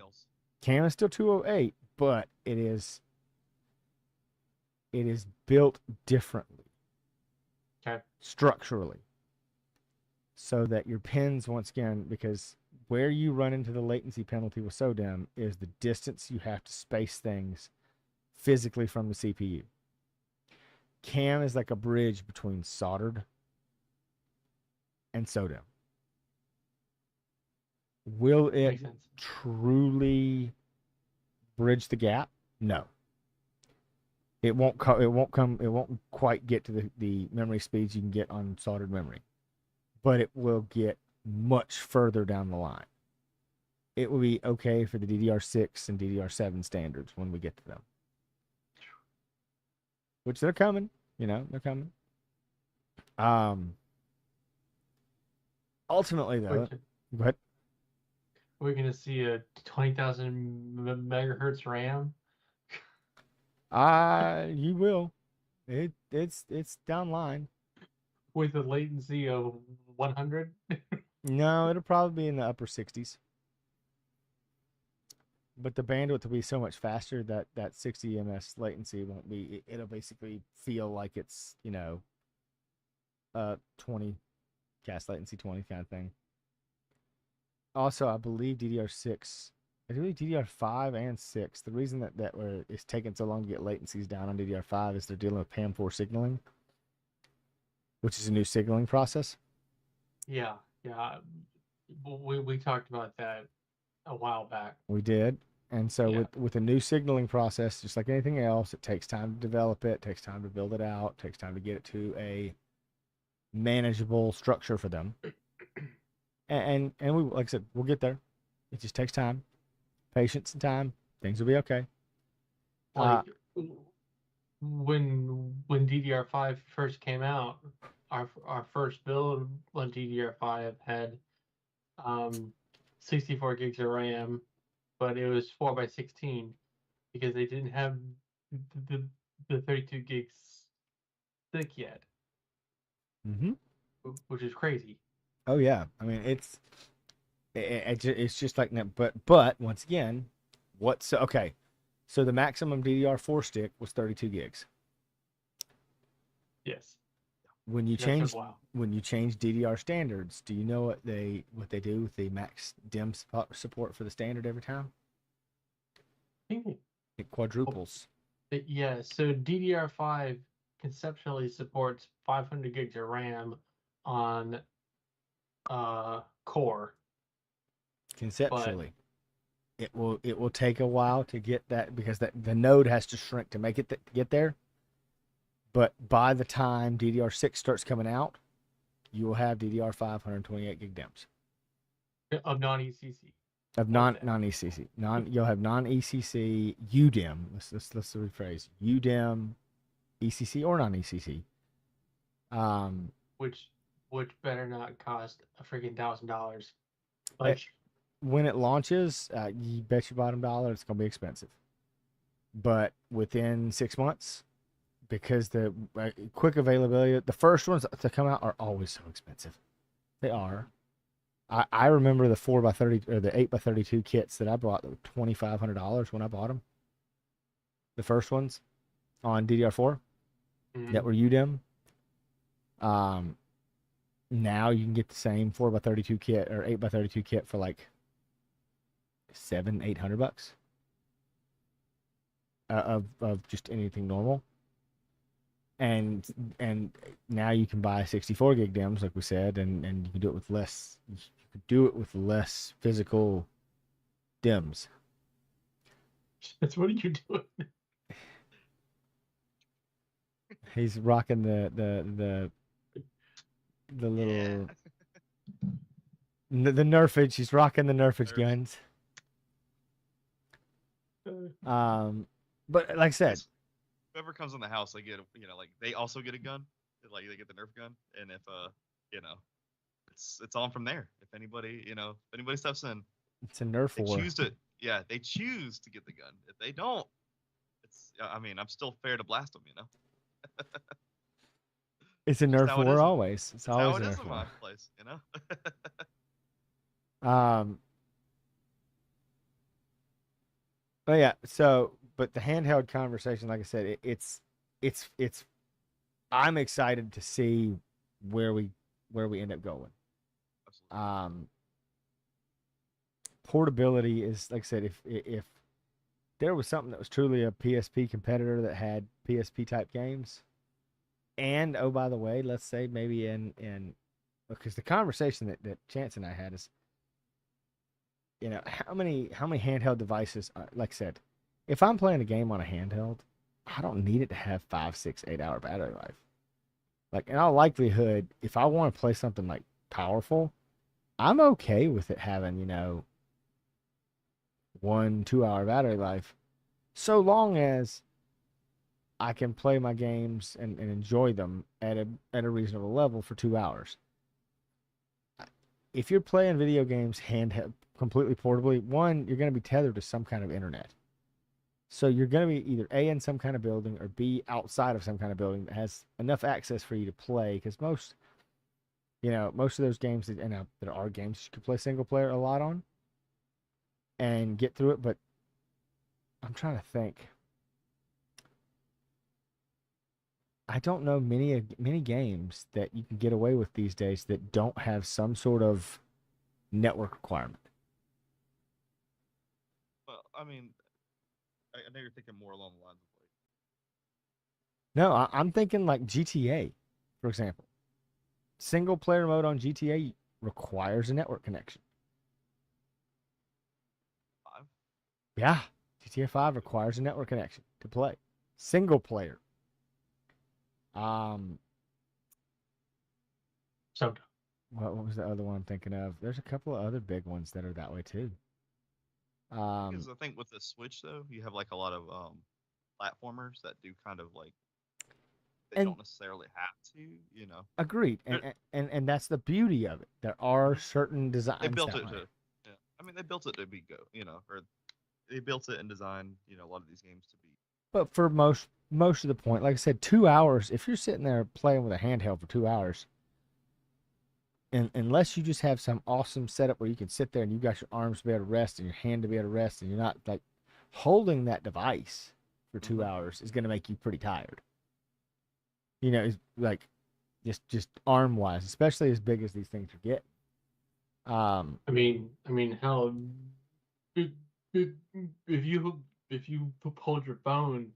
CAM is still 208, but it is built differently. Okay. Structurally, so that your pins, once again, because where you run into the latency penalty with SODIMM is the distance you have to space things physically from the CPU. CAM is like a bridge between soldered and SODIMM. Will it Makes sense. truly bridge the gap? No. It won't quite get to the memory speeds you can get on soldered memory, but it will get much further down the line. It will be okay for the DDR6 and DDR7 standards when we get to them, which they're coming. They're coming. Ultimately, though, but We're gonna see a 20,000 megahertz RAM. you will. It's down line. With a latency of 100. No, it'll probably be in the upper 60s. But the bandwidth will be so much faster that 60 ms latency won't be. It'll basically feel like it's 20 cast latency 20 kind of thing. Also, I believe DDR6, I believe DDR5 and 6. The reason that it's taking so long to get latencies down on DDR5 is they're dealing with PAM4 signaling, which is a new signaling process. Yeah. We talked about that a while back. We did. And so with a new signaling process, just like anything else, it takes time to develop it, takes time to build it out, takes time to get it to a manageable structure for them. And we, like I said, we'll get there. It just takes time, patience and time. Things will be okay. Like when DDR5 first came out, our first build on DDR5 had 64 gigs of RAM, but it was 4x16 because they didn't have the 32 gigs thick yet. Mm-hmm. Which is crazy. Oh yeah, I mean it's just like that. But once again, okay? So the maximum DDR4 stick was 32 gigs. Yes. when you That took change a while. when you change DDR standards, do you know what they do with the max DIMM support for the standard every time? I think It quadruples. yeah, so DDR5 conceptually supports 500 gigs of RAM on core, but Conceptually, it will take a while to get that because the node has to shrink to make it get there. But by the time DDR6 starts coming out, you will have DDR5 128 gig DIMMs of non-ECC. of non ECC. You'll have non ECC UDIMM. Let's rephrase UDIMM, ECC or non ECC. Which better not cost a freaking $1,000. Eh, Like when it launches, you bet your bottom dollar it's gonna be expensive. But within 6 months, because the quick availability, the first ones to come out are always so expensive. They are. I remember the 4x30 or the 8x32 kits that I bought that were $2,500 when I bought them. The first ones on DDR4 that were UDIMM. Now you can get the same 4x32 kit or 8x32 kit for like $700-800 of just anything normal. And now you can buy 64 gig DIMMs, like we said, and you can do it with less. You can do it with less physical DIMMs. That's what are you doing? He's rocking the little the Nerfage. He's rocking the Nerfage guns. But like I said, whoever comes in the house, they get like they also get a gun, like they get the Nerf gun, and if it's on from there. If anybody steps in, it's a Nerf war. They choose to get the gun. If they don't, I'm still fair to blast them, It's a Nerf war always. It's always a Nerf in war. my place, But yeah, but the handheld conversation, like I said, it's I'm excited to see where we end up going. Absolutely. Portability is, like I said, if there was something that was truly a PSP competitor that had PSP type games, and oh by the way, let's say maybe in because the conversation that Chance and I had is, how many handheld devices are, like I said, if I'm playing a game on a handheld, I don't need it to have 5, 6, 8 hour battery life. Like in all likelihood, if I want to play something like powerful, I'm okay with it having 1, 2 hour battery life, so long as I can play my games and enjoy them at a reasonable level for 2 hours. If you're playing video games handheld, completely portably, one, you're going to be tethered to some kind of internet. So you're going to be either A, in some kind of building, or B, outside of some kind of building that has enough access for you to play. Because most of those games, and there are games you can play single player a lot on and get through it. But I'm trying to think. I don't know many games that you can get away with these days that don't have some sort of network requirement. Well, I know you're thinking more along the lines of No, I'm thinking like GTA, for example. Single player mode on GTA requires a network connection. 5. Yeah, GTA 5 requires a network connection to play. Single player. So What was the other one I'm thinking of? There's a couple of other big ones that are that way too. Because I think with the Switch though, you have like a lot of platformers that do kind of like they don't necessarily have to, Agreed, and that's the beauty of it. There are certain designs they built that it way. they built it to be or they built it and designed a lot of these games to be. But for most of the point, like I said, 2 hours. If you're sitting there playing with a handheld for 2 hours, and unless you just have some awesome setup where you can sit there and you got your arms to be able to rest and your hand to be able to rest, and you're not like holding that device for 2 hours is going to make you pretty tired. It's like just arm wise, especially as big as these things are getting. Hell, if, if, if you hold your phone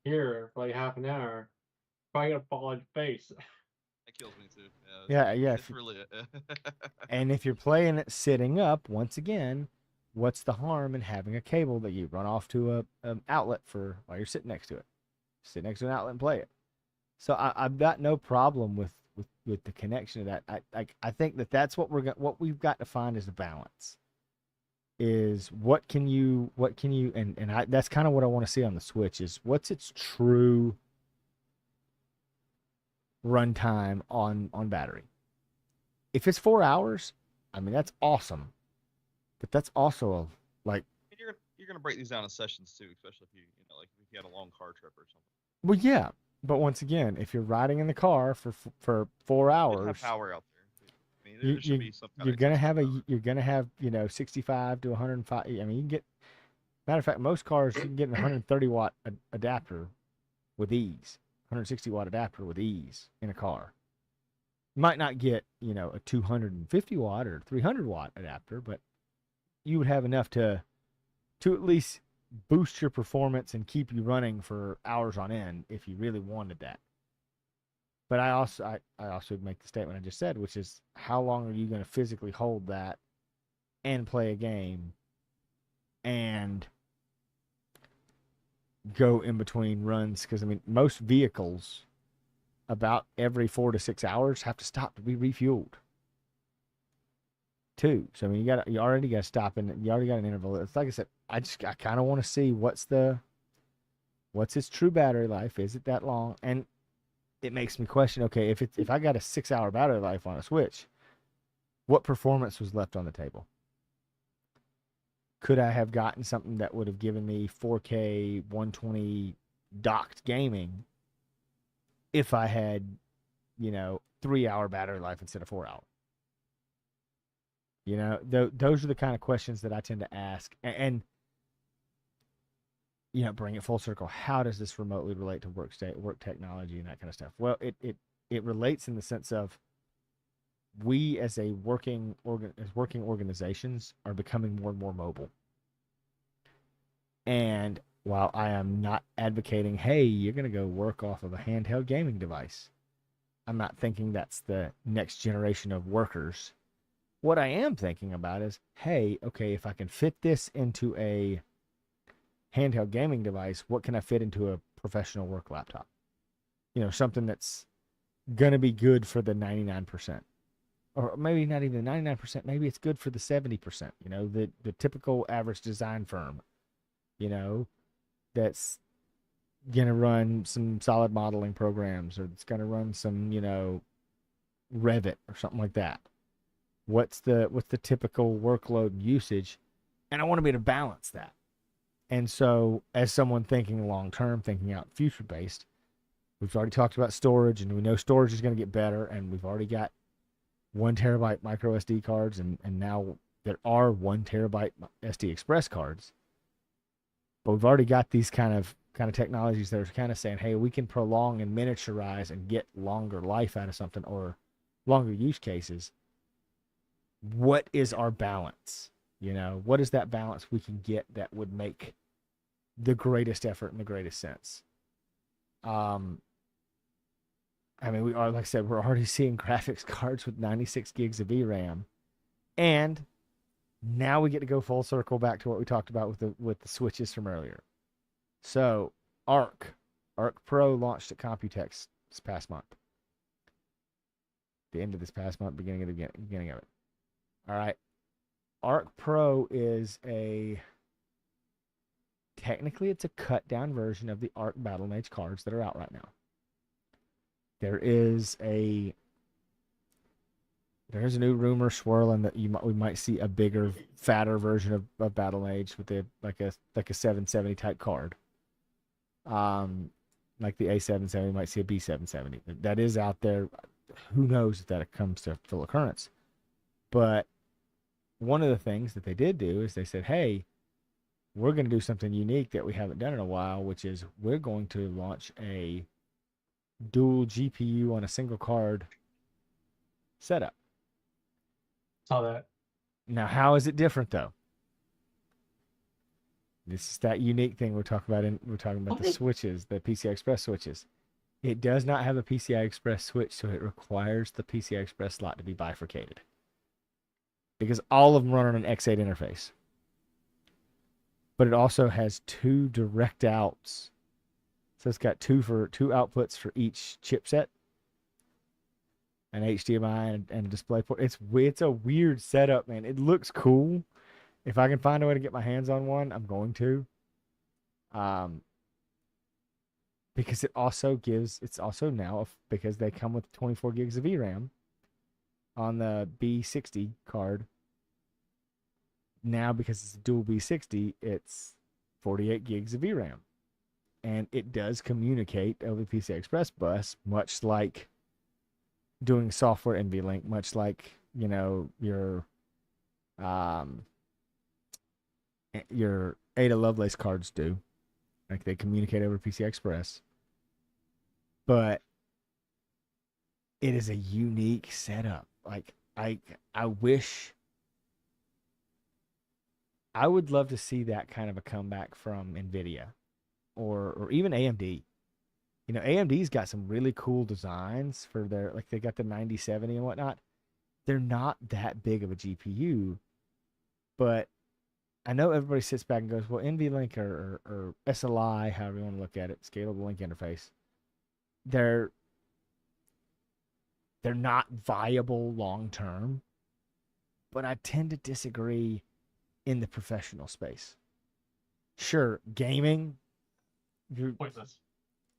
here for like half an hour, probably gonna fall on your face. That kills me too. Yeah. It's really. And if you're playing it sitting up, once again, what's the harm in having a cable that you run off to a outlet for while you're sitting next to it? Sit next to an outlet and play it. So I've got no problem with the connection of that. I think that's what what we've got to find is the balance. Is what can you and that's kind of what I want to see on the Switch is what's its true runtime on battery. If it's 4 hours, I mean that's awesome, but that's also like you're gonna break these down in sessions too, especially if you know like if you had a long car trip or something. well, yeah. But once again, if you're riding in the car for 4 hours, have power out there. I mean, there should be some kind you're of gonna have you're gonna have 65 to 105. I mean, you can get. Matter of fact, most cars you can get an 130 watt adapter with ease, 160 watt adapter with ease in a car. You might not get a 250 watt or 300 watt adapter, but you would have enough to at least boost your performance and keep you running for hours on end if you really wanted that. But I also make the statement I just said, which is how long are you going to physically hold that and play a game and go in between runs? Because I mean, most vehicles about every 4 to 6 hours have to stop to be refueled too. So I mean, you already got to stop and you already got an interval. It's like I said, I kind of want to see what's its true battery life. Is it that long? And it makes me question, okay, if I got a 6 hour battery life on a Switch, what performance was left on the table? Could I have gotten something that would have given me 4K 120 docked gaming if I had 3 hour battery life instead of 4 hour? Those are the kind of questions that I tend to ask, and bring it full circle. How does this remotely relate to work technology and that kind of stuff? Well, it relates in the sense of we as working organizations are becoming more and more mobile. And while I am not advocating, hey, you're going to go work off of a handheld gaming device, I'm not thinking that's the next generation of workers. What I am thinking about is, hey, okay, if I can fit this into a handheld gaming device, what can I fit into a professional work laptop? Something that's going to be good for the 99%. Or maybe not even the 99%, maybe it's good for the 70%, the typical average design firm, that's going to run some solid modeling programs, or it's going to run some, Revit or something like that. What's the typical workload usage? And I want to be able to balance that. And so as someone thinking long-term, thinking out future-based, we've already talked about storage, and we know storage is going to get better, and we've already got 1 terabyte micro SD cards, and now there are 1 terabyte SD Express cards. But we've already got these kind of technologies that are kind of saying, hey, we can prolong and miniaturize and get longer life out of something or longer use cases. What is our balance? What is that balance we can get that would make the greatest effort and the greatest sense? I mean, we are, like I said, we're already seeing graphics cards with 96 gigs of VRAM, and now we get to go full circle back to what we talked about with the switches from earlier. So, Arc Pro launched at Computex this past month. The end of this past month, beginning of it. All right. Arc Pro is technically it's a cut down version of the Arc Battle Mage cards that are out right now. There's a new rumor swirling that we might see a bigger, fatter version of Battle Mage with like a 770 type card. Like the A770, you might see a B770. That is out there. Who knows if that comes to full occurrence? But one of the things that they did do is they said, hey, we're going to do something unique that we haven't done in a while, which is we're going to launch a dual GPU on a single card setup. Saw that. Now, how is it different though? This is that unique thing we're talking about. We're talking about the switches, the PCI Express switches. It does not have a PCI Express switch, so it requires the PCI Express slot to be bifurcated. Because all of them run on an X8 interface. But it also has 2 direct outs. So it's got two outputs for each chipset. An HDMI and a display port. It's a weird setup, man. It looks cool. If I can find a way to get my hands on one, I'm going to. Because it's also now, because they come with 24 gigs of VRAM on the B60 card. Now, because it's a dual B60, it's 48 gigs of VRAM. And it does communicate over the PCI Express bus, much like doing software NVLink, much like, your Ada Lovelace cards do. Like, they communicate over PCI Express. But it is a unique setup. Like, I would love to see that kind of a comeback from NVIDIA or even AMD. AMD's got some really cool designs for their, like, they got the 9070 and whatnot. They're not that big of a GPU, but I know everybody sits back and goes, well, NVLink or SLI, however you want to look at it, scalable link interface, they're not viable long term. But I tend to disagree in the professional space. Sure, gaming, Pointless.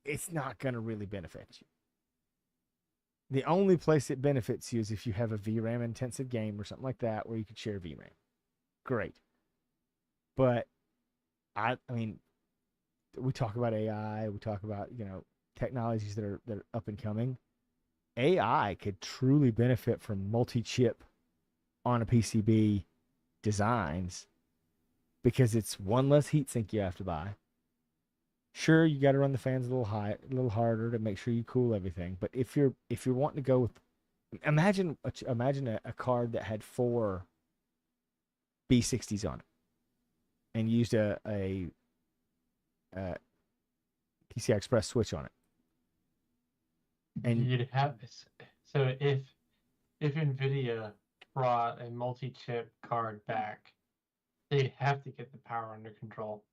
It's not going to really benefit you. The only place it benefits you is if you have a VRAM intensive game or something like that where you could share VRAM. Great. But I mean, we talk about AI, we talk about, technologies that are up and coming. AI could truly benefit from multi-chip on a PCB designs because it's one less heatsink you have to buy. Sure, you got to run the fans a little harder to make sure you cool everything. But if you're wanting to go with, imagine a card that had 4 B60s on it and used a PCI Express switch on it. And you'd have this. So if NVIDIA brought a multi-chip card back, they'd have to get the power under control.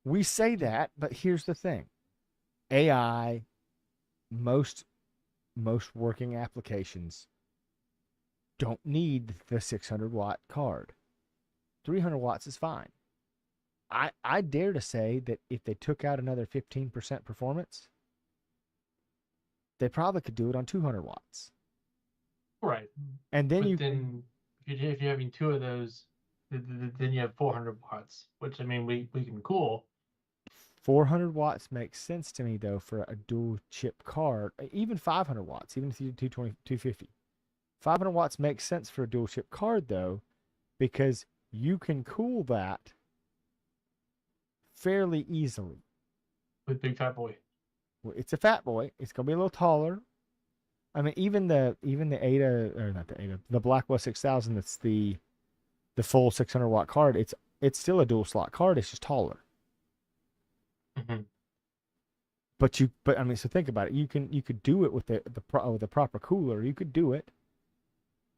We say that, but here's the thing. AI, most working applications don't need the 600-watt card. 300 watts is fine. I dare to say that if they took out another 15% performance, they probably could do it on 200 watts. Right. And then if you're having 2 of those, then you have 400 watts, which, I mean, we can cool. 400 watts makes sense to me, though, for a dual chip card. Even 500 watts, even if you do 250. 500 watts makes sense for a dual chip card, though, because you can cool that fairly easily. With Big Fat Boy. Well, it's a fat boy. It's gonna be a little taller. I mean, even the Ada, or not the Ada, the Blackwell 6000. That's the full 600 watt card. It's still a dual slot card. It's just taller. Mm-hmm. But I mean, so think about it. You could do it with the proper cooler. You could do it.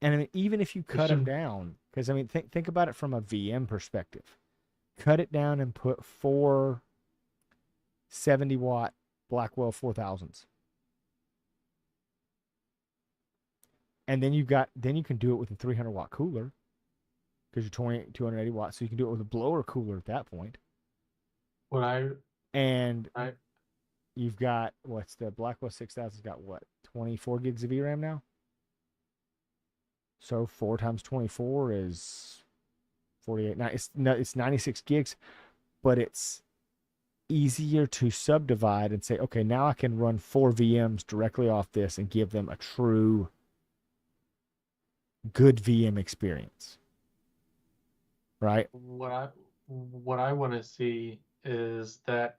And I mean, even if you cut them down, because I mean, think about it from a VM perspective. Cut it down and put 4 70-watt Blackwell 4000s. And then you can do it with a 300-watt cooler because you're 280 watts, so you can do it with a blower cooler at that point. You've got, what's the Blackwell 6000's got, what, 24 gigs of VRAM now? So 4 times 24 is 48. Now it's 96 gigs, but it's easier to subdivide and say, okay, now I can run 4 VMs directly off this and give them a true good VM experience. Right? What I want to see is that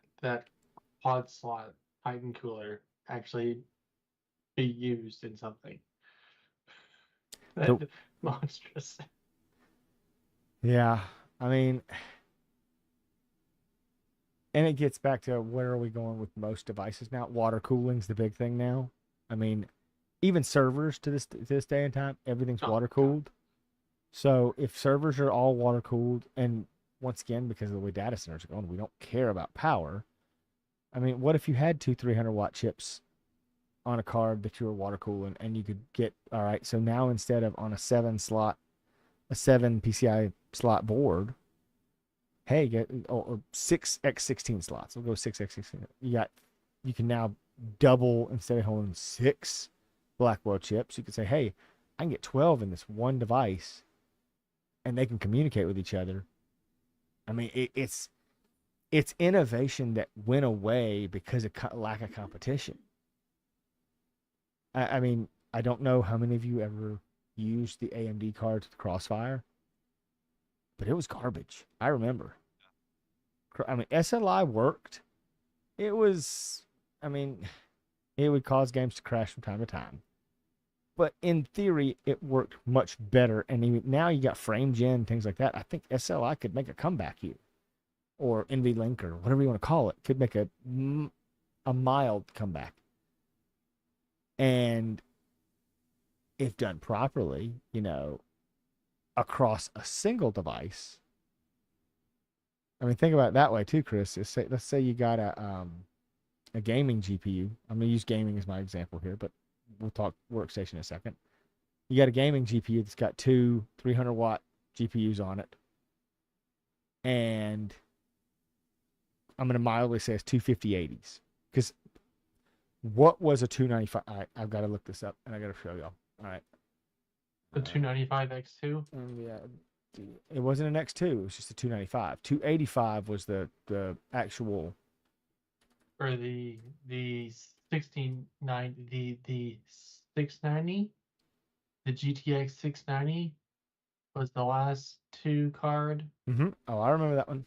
pod slot Titan cooler actually be used in something. That's monstrous. Yeah, I mean, and it gets back to where are we going with most devices now? Water cooling's the big thing now. I mean, even servers to this day and time, everything's water cooled. So if servers are all water cooled, and once again, because of the way data centers are going, we don't care about power. I mean, what if you had two 300-watt chips on a card that you were water cooling, and you could get, all right, so now instead of on a 7 PCI slot board, hey, get or 6x16 slots. We'll go 6x16. You can now double, instead of holding 6 Blackwell chips, you could say, hey, I can get 12 in this one device, and they can communicate with each other. I mean, it's innovation that went away because of lack of competition. I mean, I don't know how many of you ever used the AMD cards with Crossfire, but it was garbage. I remember. I mean, SLI worked. It was, I mean, it would cause games to crash from time to time. But in theory, it worked much better. And even now you got frame gen, things like that. I think SLI could make a comeback here. Or NVLink or whatever you want to call it. Could make a mild comeback. And if done properly, you know, across a single device. I mean, think about it that way too, Chris. Let's say you got a gaming GPU. I'm going to use gaming as my example here, but we'll talk workstation in a second. You got a gaming GPU that's got two 300-watt GPUs on it. And I'm going to mildly say it's 25080s. Because what was a 295? All right, I've got to look this up, and I got to show y'all. All right. The 295 X2? Yeah. It wasn't an X2. It was just a 295. 285 was the actual... Or the 1690, the 690, the GTX 690 was the last 2 card. Mm-hmm. Oh, I remember that one.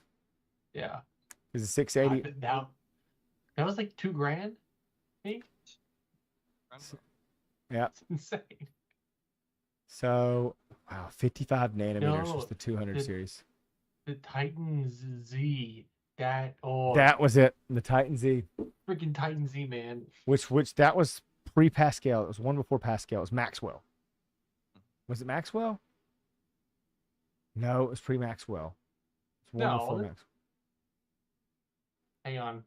Yeah. Is it 680? That was like $2,000, I think. Yeah. It's insane. So, wow, 55 nanometers was the 200 series. The Titan Z. That was it. The Titan Z. Freaking Titan Z, man. Which that was pre-Pascal. It was one before Pascal. It was Maxwell. Was it Maxwell? No, it was pre-Maxwell. It's one before Maxwell. Hang on.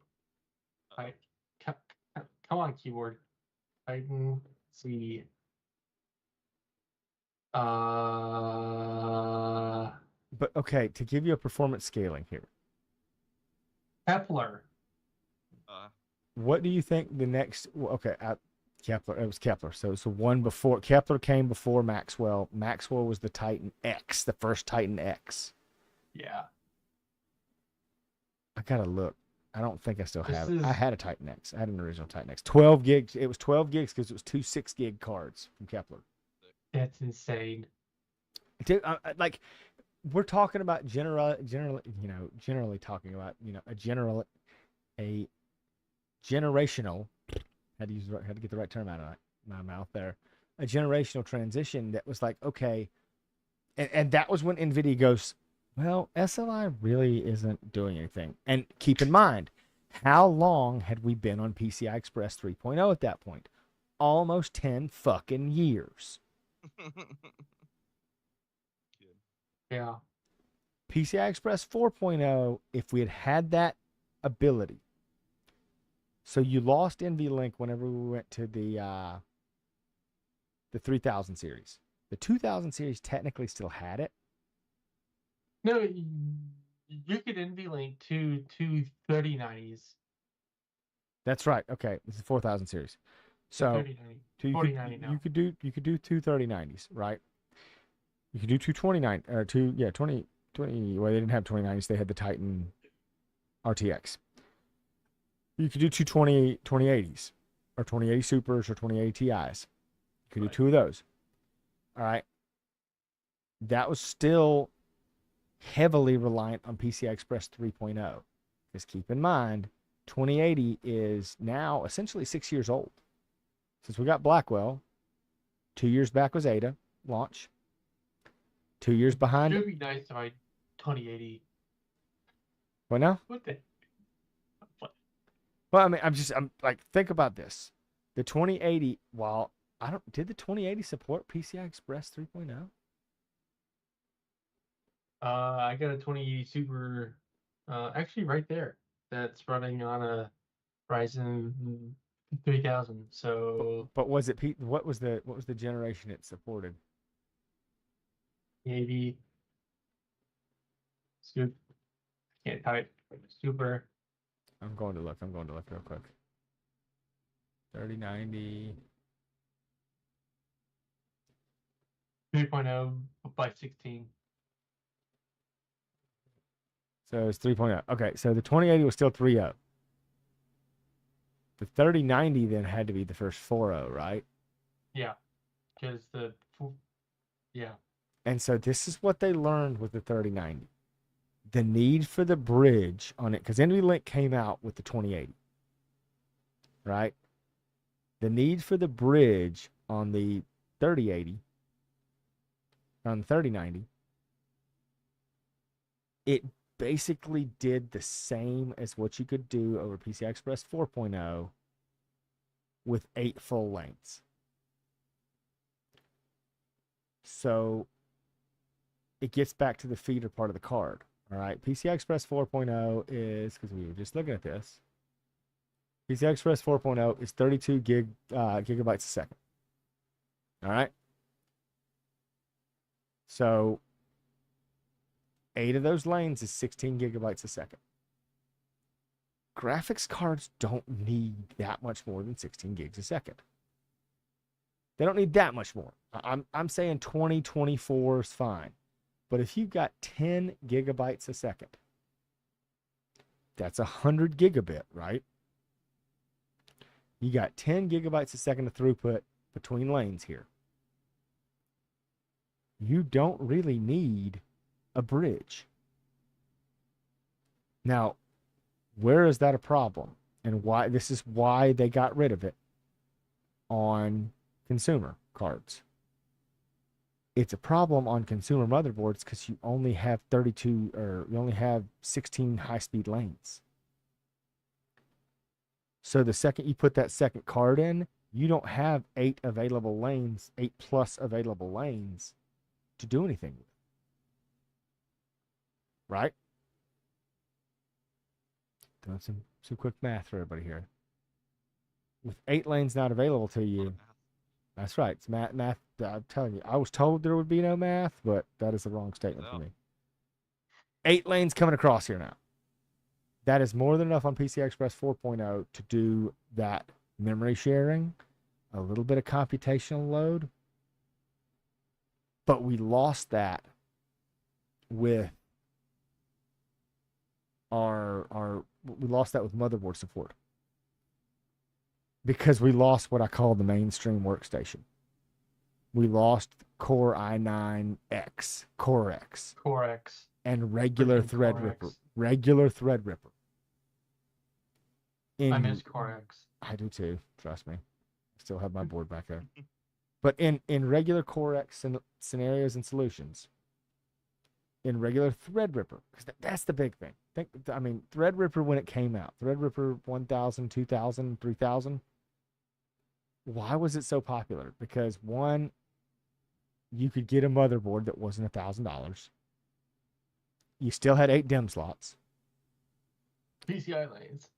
Come on, keyboard. Titan Z. But okay, to give you a performance scaling here. Kepler. What do you think the next? Okay, Kepler. It was Kepler. So it's the one before Kepler came before Maxwell. Maxwell was the Titan X, the first Titan X. Yeah. I gotta look. I don't think I still have it. I had a Titan X. I had an original Titan X. 12 gigs. It was 12 gigs because it was 2 6-gig cards from Kepler. That's insane. Dude, like, we're talking about generally talking about, a generational, had to get the right term out of my mouth there, a generational transition that was like, okay, and that was when NVIDIA goes, well, SLI really isn't doing anything. And keep in mind, how long had we been on PCI Express 3.0 at that point? Almost 10 fucking years. Yeah. PCI Express 4.0, if we had that ability. So you lost NVLink whenever we went to the 3000 series. The 2000 series technically still had it. No, you could NVLink to 3090s. That's right. Okay, this is 4000 series. So you could do two 3090s, right? You could do 229 or 20. Well, they didn't have 2090s. They had the Titan RTX. You could do 2080s or 2080 Supers or 2080 Ti's. You could do 2 of those. All right. That was still heavily reliant on PCI Express 3.0. Just keep in mind, 2080 is now essentially 6 years old. Since we got Blackwell, 2 years back was Ada launch. 2 years behind. It would be nice if I 2080. What now? What the? What? Well, I mean, I'm like, think about this. The 2080, while did the 2080 support PCI Express 3.0? I got a 2080 Super, actually right there. That's running on a Ryzen 3000. So But was it what was the generation it supported? 80 Super. Can't type. Super. I'm going to look real quick. 3090. 3.0 by 16. So it's 3.0. Okay, so the 2080 was still 3.0. The 3090 then had to be the first 4.0, right? Yeah, because yeah. And so this is what they learned with the 3090. The need for the bridge on it, because NVLink came out with the 2080, right? The need for the bridge on the 3080, on the 3090, it basically did the same as what you could do over PCI Express 4.0 with 8 full lanes. So it gets back to the feeder part of the card. All right, PCI Express 4.0 is, because we were just looking at this, PCI Express 4.0 is 32 gigabytes a second. All right. So 8 of those lanes is 16 gigabytes a second. Graphics cards don't need that much more than 16 gigs a second. They don't need that much more. I'm saying 20, 24 is fine. But if you've got 10 gigabytes a second, that's 100 gigabit, right? You got 10 gigabytes a second of throughput between lanes here. You don't really need a bridge. Now, where is that a problem? And why? This is why they got rid of it on consumer cards. It's a problem on consumer motherboards because you only have 32 or you only have 16 high-speed lanes. So the second you put that second card in, you don't have 8 available lanes, 8 plus available lanes to do anything with. Right? Doing some quick math for everybody here. With 8 lanes not available to you, that's right. It's math. I'm telling you, I was told there would be no math, but that is the wrong statement for me. 8 lanes coming across here now. That is more than enough on PCI Express 4.0 to do that memory sharing, a little bit of computational load. But we lost that with we lost that with motherboard support. Because we lost what I call the mainstream workstation. We lost Core i9X, Core X. Core X. And regular Threadripper. Regular Threadripper. I miss Core X. I do too, trust me. I still have my board back there. But in regular Core X scenarios and solutions, in regular Threadripper, because that's the big thing. Threadripper when it came out, Threadripper 1000, 2000, 3000, why was it so popular? Because one, you could get a motherboard that wasn't $1,000. You still had 8 DIMM slots. PCI lanes.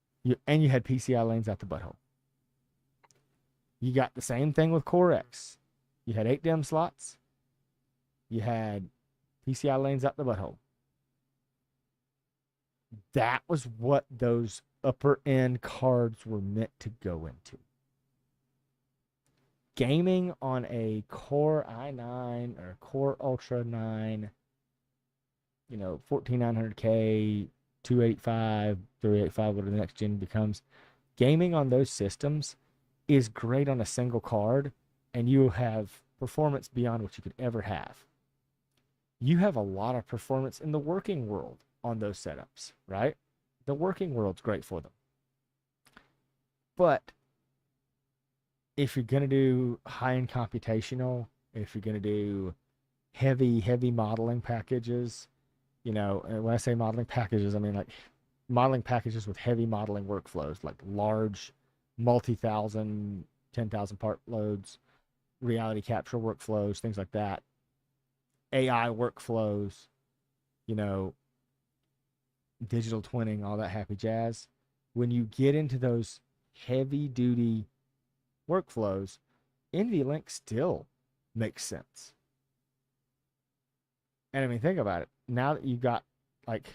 And you had PCI lanes out the butthole. You got the same thing with Core X. You had 8 DIMM slots. You had PCI lanes out the butthole. That was what those upper end cards were meant to go into. Gaming on a Core i9 or Core Ultra 9, 14900K, 285, 385, whatever the next gen becomes. Gaming on those systems is great on a single card, and you have performance beyond what you could ever have. You have a lot of performance in the working world on those setups, right? The working world's great for them. But if you're going to do high-end computational, if you're going to do heavy modeling packages, and when I say modeling packages, I mean like modeling packages with heavy modeling workflows, like large multi-thousand, 10,000 part loads, reality capture workflows, things like that, AI workflows, you know, digital twinning, all that happy jazz. When you get into those heavy duty workflows, NVLink still makes sense. And I mean, think about it. Now that you've got, like,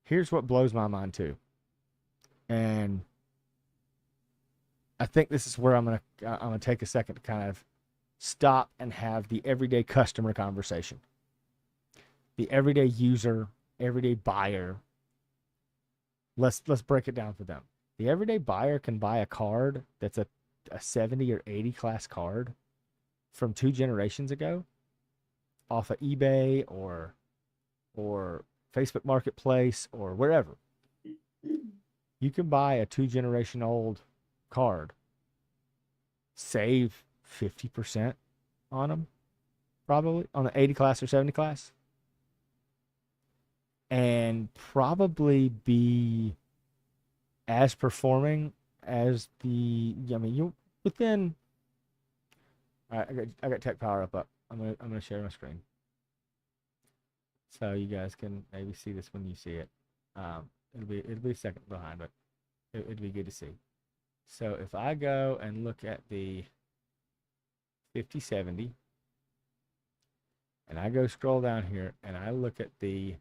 here's what blows my mind too. And I think this is where I'm gonna take a second to kind of stop and have the everyday customer conversation. The everyday user, everyday buyer. Let's break it down for them. The everyday buyer can buy a card that's a 70 or 80 class card from 2 generations ago off of eBay or Facebook Marketplace or wherever. You can buy a 2 generation old card, save 50% on them, probably on the 80 class or 70 class, and probably be as performing as the, I mean, you within. All right, I got Tech Power up. I'm gonna share my screen so you guys can maybe see this when you see it. It'll be a second behind, but it'd be good to see. So if I go and look at the 5070, and I go scroll down here and I look at the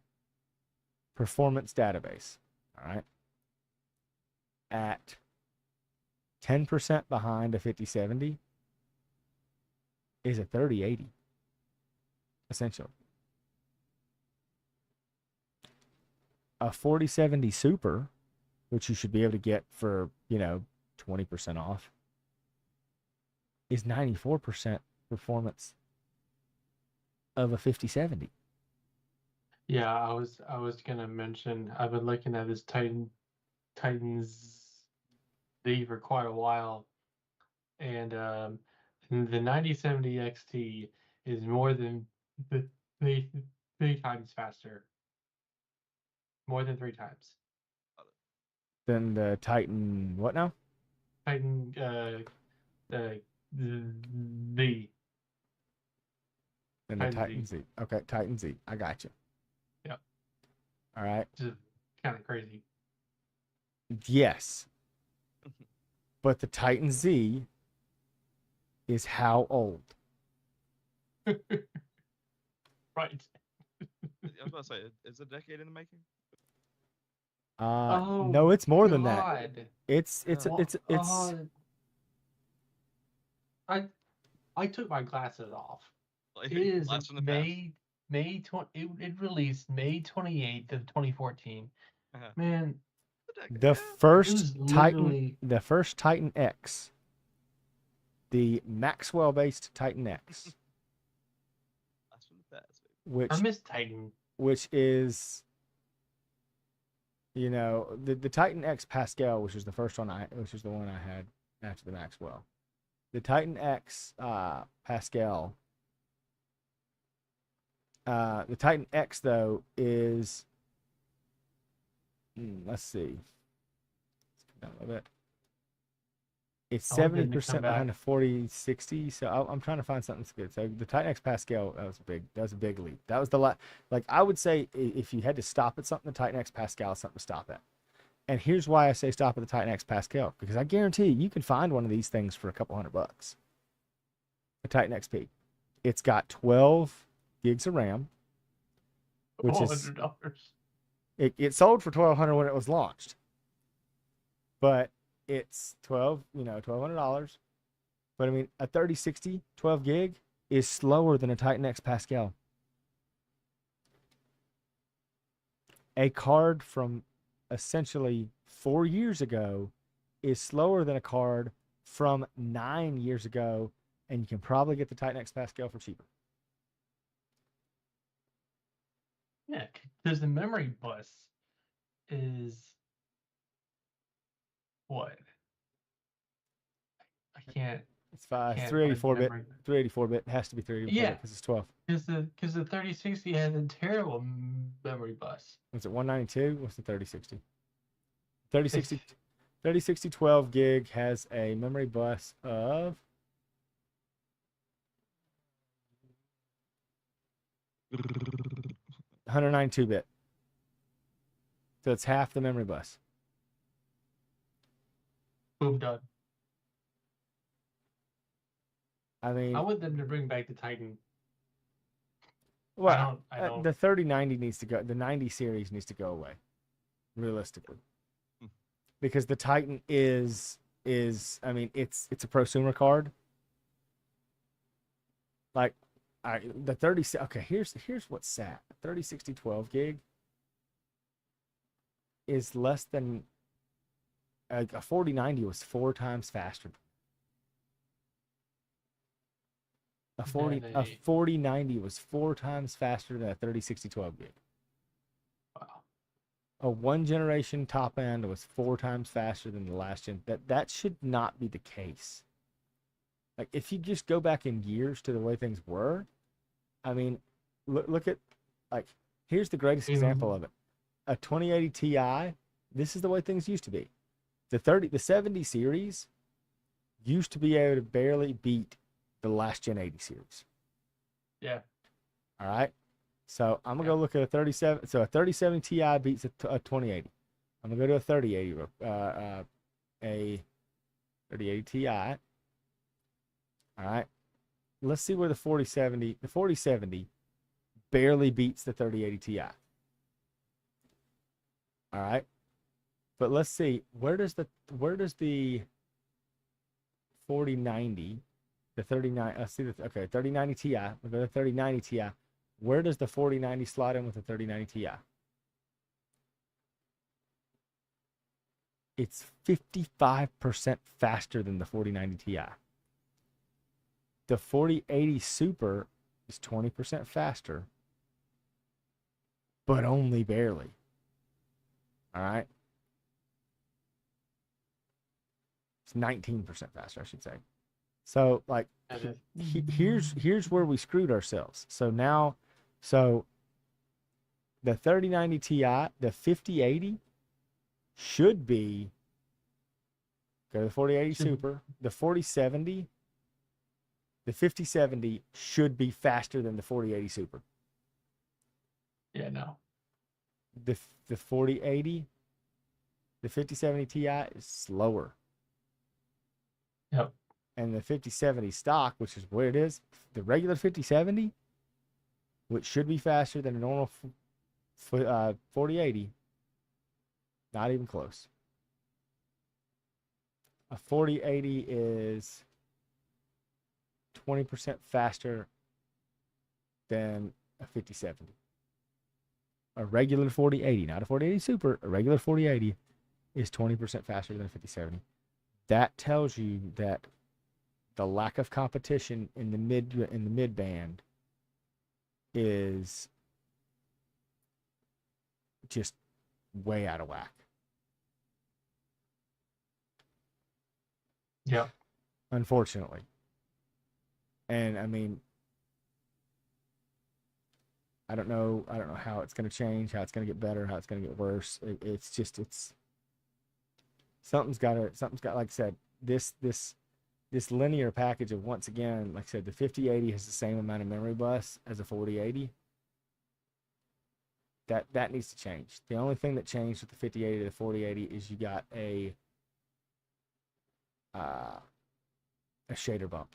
performance database, all right, at 10% behind a 5070 is a 3080, essentially. A 4070 Super, which you should be able to get for, 20% off, is 94% performance of a 5070. Yeah, I was gonna mention I've been looking at this Titans Z for quite a while, and the 9070 XT is more than three times faster, more than 3 times. Then the Titan, what now? Titan the Then the Titan Z. Okay, Titan Z. I got you. Yep. All right. Just kind of crazy. Yes. But the Titan Z is how old? Right. I was about to say, is it a decade in the making? No, it's more than that. God. It's I took my glasses off. Like, It is blast from the past? May 20. It released May 28th of 2014. Uh-huh. Man, the first Titan X, the Maxwell based Titan X, Blast from the past, I miss Titan. Which is, the Titan X Pascal, which is the first one which is the one I had after the Maxwell. The Titan X Pascal. The Titan X though is, let's see, let's come down a little bit. It's 70% behind the 4060. So I'm trying to find something that's good. So the Titan X Pascal, that was a big leap. That was like I would say if you had to stop at something, the Titan X Pascal is something to stop at. And here's why I say stop at the Titan X Pascal, because I guarantee you can find one of these things for a couple $100. The Titan XP. It's got 12 gigs of RAM, which is $100. It sold for $1,200 when it was launched, but it's $1,200. But I mean, a 3060 12 gig is slower than a Titan X Pascal. A card from essentially 4 years ago is slower than a card from 9 years ago, and you can probably get the Titan X Pascal for cheaper. Yeah, because the memory bus is what? I can't. It's 5. It's Can't 384 bit. remember. 384 bit. It has to be 384 Yeah. bit because it's 12. Because the 3060 has a terrible memory bus. Was it 192? What's the 3060? 3060 12 gig has a memory bus of 192 bit. So it's half the memory bus. Boom, done. I mean, I want them to bring back the Titan. well, I don't. the 3090 needs to go. The 90 series needs to go away, realistically, because the Titan is I mean, it's a prosumer card. Like, the 30. Okay, here's what's sad. 3060 12 gig is less than a 4090 was 4 times faster. A 4090 was 4 times faster than a 3060 12 gig. Wow. A 1 generation top end was 4 times faster than the last gen. That should not be the case. Like, if you just go back in years to the way things were, I mean, look at, like, here's the greatest example of it. A 2080 Ti, this is the way things used to be. The 70 series used to be able to barely beat the last gen 80 series. Yeah. All right. So I'm gonna go look at a 37. So a 3070 Ti beats a 2080. I'm gonna go to a 3080. A 3080 Ti. All right. Let's see where the 4070 barely beats the 3080 Ti. All right. But let's see, where does the 4090, the 39, let's see, okay, 3090 Ti, we'll go to 3090 Ti. Where does the 4090 slot in with the 3090 Ti? It's 55% faster than the 4090 Ti. The 4080 Super is 20% faster, but only barely. All right. It's 19% faster, I should say. So, like, here's where we screwed ourselves. So now, the 3090 Ti, the 5080 should be, go to the 4080 Super, the 4070, the 5070 should be faster than the 4080 Super. Yeah, no. The 4080, the 5070 Ti is slower. Yep. And the 5070 stock, which is where it is, the regular 5070, which should be faster than a normal 4080, not even close. A 4080 is 20% faster than a 5070. A regular 4080, not a 4080 Super, a regular 4080 is 20% faster than a 5070. That tells you that the lack of competition in the mid band is just way out of whack. Yeah. Unfortunately. And I mean, I don't know how it's going to change, how it's going to get better, how it's going to get worse. It's something's got, like I said, this linear package of, once again, like I said, the 5080 has the same amount of memory bus as a 4080. That needs to change. The only thing that changed with the 5080 to the 4080 is you got a shader bump.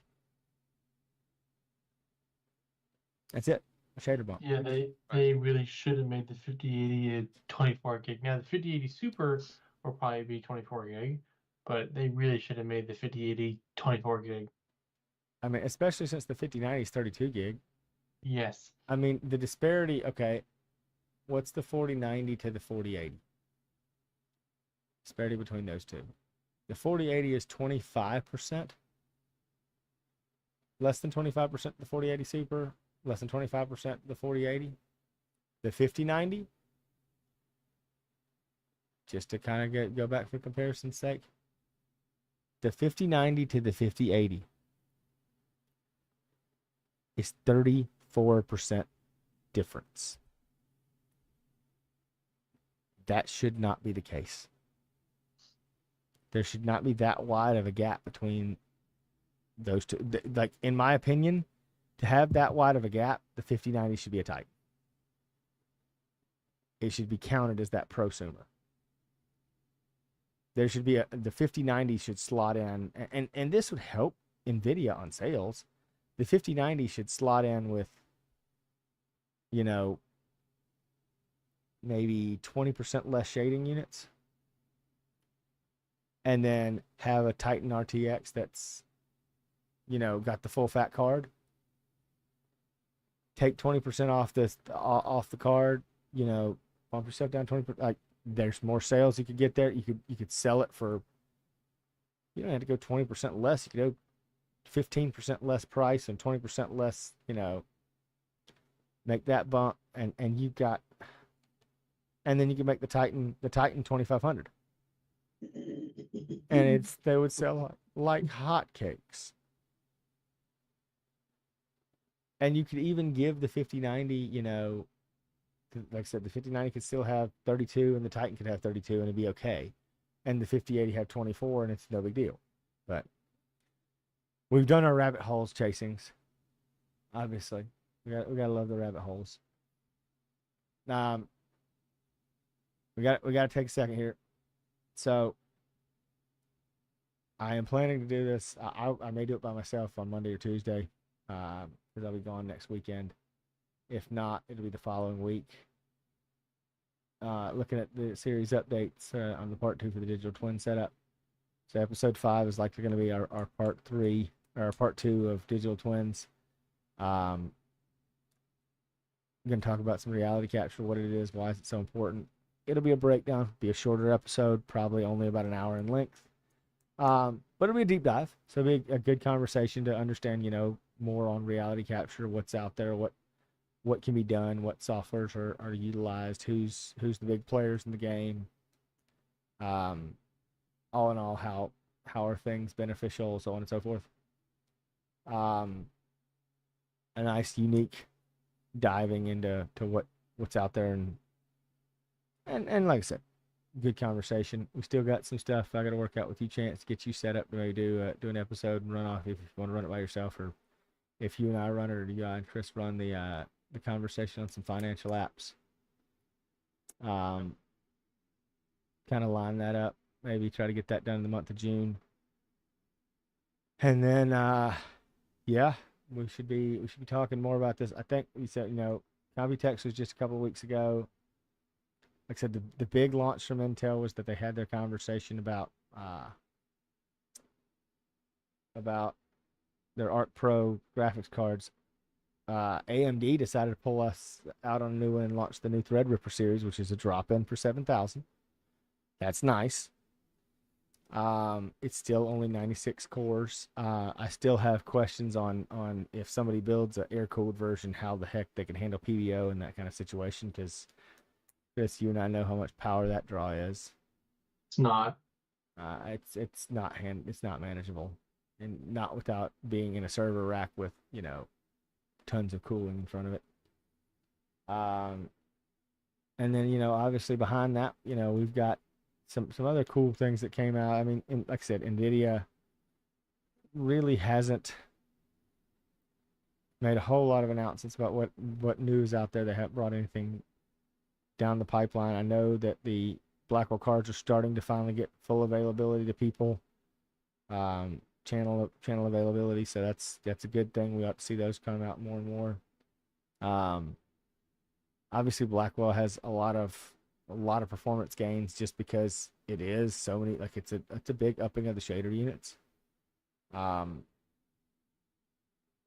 That's it. A shader bump. Yeah, they really should have made the 5080 a 24 gig. Now the 5080 Super will probably be 24 gig, but they really should have made the 5080 24 gig. I mean, especially since the 5090 is 32 gig. Yes. I mean, the disparity, okay, what's the 4090 to the 4080? Disparity between those two. The 4080 is 25%. Less than 25% the 4080 Super. Less than 25% the 4080. The 5090, just to kind of go back for comparison's sake, the 5090 to the 5080 is 34% difference. That should not be the case. There should not be that wide of a gap between those two. Like, in my opinion, to have that wide of a gap, the 5090 should be a Titan. It should be counted as that prosumer. There should be the 5090 should slot in, and this would help NVIDIA on sales. The 5090 should slot in with, you know, maybe 20% less shading units. And then have a Titan RTX that's, you know, got the full fat card. Take 20% off the card, you know, bump yourself down 20%. Like, there's more sales you could get there. You could sell it for, you don't have to go 20% less. You could go 15% less price and 20% less, you know, make that bump, and you got, and then you can make the Titan 2500. And they would sell like hotcakes. And you could even give the 5090, you know, like I said, the 5090 could still have 32 and the Titan could have 32 and it'd be okay. And the 5080 have 24 and it's no big deal. But we've done our rabbit holes chasings. Obviously. We gotta love the rabbit holes. We gotta take a second here. So I am planning to do this. I may do it by myself on Monday or Tuesday, because I'll be gone next weekend. If not, it'll be the following week. Looking at the series updates on the part 2 for the digital twin setup. So episode 5 is likely going to be our part 3 or our part 2 of digital twins. I'm going to talk about some reality capture, what it is, why is it so important. It'll be a breakdown, be a shorter episode, probably only about an hour in length. But it'll be a deep dive. So it'll be a good conversation to understand, you know, more on reality capture, what's out there, what can be done, what softwares are utilized, who's the big players in the game. All in all, how are things beneficial, so on and so forth. A nice, unique diving into what's out there, and like I said, good conversation. We still got some stuff I got to work out with you, Chance, to get you set up to maybe do an episode and run off if you want to run it by yourself, or if you and I run it, or you and Chris run the conversation on some financial apps. Kind of line that up. Maybe try to get that done in the month of June. And then, yeah, we should be talking more about this. I think we said, you know, Computex was just a couple of weeks ago. Like I said, the big launch from Intel was that they had their conversation about their Arc Pro graphics cards. AMD decided to pull us out on a new one and launch the new Threadripper series, which is a drop-in for 7,000. That's nice. It's still only 96 cores. I still have questions on if somebody builds an air-cooled version, how the heck they can handle PBO and that kind of situation, because Chris, you and I know how much power that draw is. It's not. It's not manageable, and not without being in a server rack with, you know, tons of cooling in front of it. And then, you know, obviously behind that, you know, we've got some other cool things that came out. I mean, like I said, NVIDIA really hasn't made a whole lot of announcements about what news out there. They haven't brought anything down the pipeline. I know that the Blackwell cards are starting to finally get full availability to people, channel availability. So that's a good thing. We ought to see those come out more and more. Obviously Blackwell has a lot of performance gains just because it is so many, like it's a big upping of the shader units.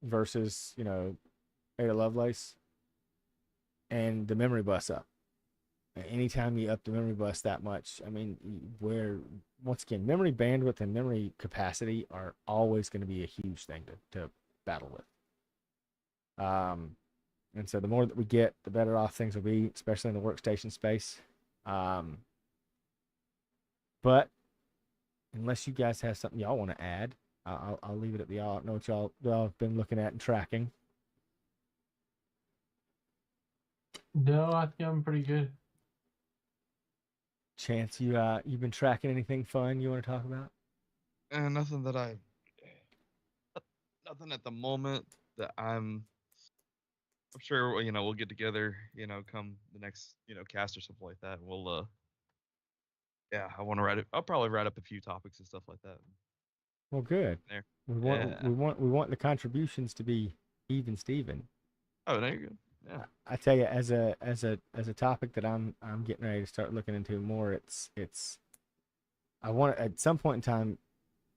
Versus, you know, Ada Lovelace and the memory bus up. Anytime you up the memory bus that much, I mean, once again, memory bandwidth and memory capacity are always going to be a huge thing to battle with. And so the more that we get, the better off things will be, especially in the workstation space. But unless you guys have something y'all want to add, I'll leave it at y'all. I don't know what y'all have been looking at and tracking. No, I think I'm pretty good. Chance, you've been tracking anything fun you want to talk about? Nothing at the moment that I'm sure we'll get together, come the next, cast or something like that. And we'll yeah, I want to write it. I'll probably write up a few topics and stuff like that. Well, good. There. We want the contributions to be even Steven. Oh, there you go. Yeah. I tell you, as a topic that I'm getting ready to start looking into more, it's I want at some point in time,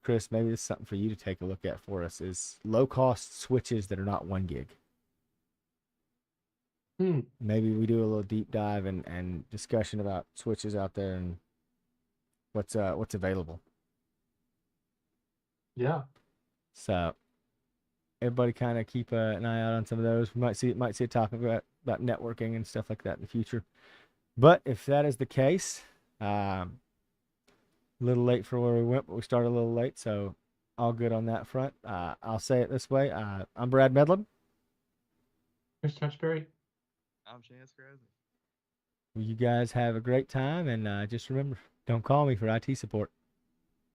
Chris, maybe this is something for you to take a look at for us, is low cost switches that are not 1 gig. Maybe we do a little deep dive and discussion about switches out there and what's available. Yeah. So everybody kind of keep an eye out on some of those. We might see a topic about networking and stuff like that in the future. But if that is the case, a little late for where we went, but we started a little late, so all good on that front. I'll say it this way. I'm Brad Medlin. Chris Touchberry. I'm Chance Krasnicki. Well, you guys have a great time, and just remember, don't call me for IT support.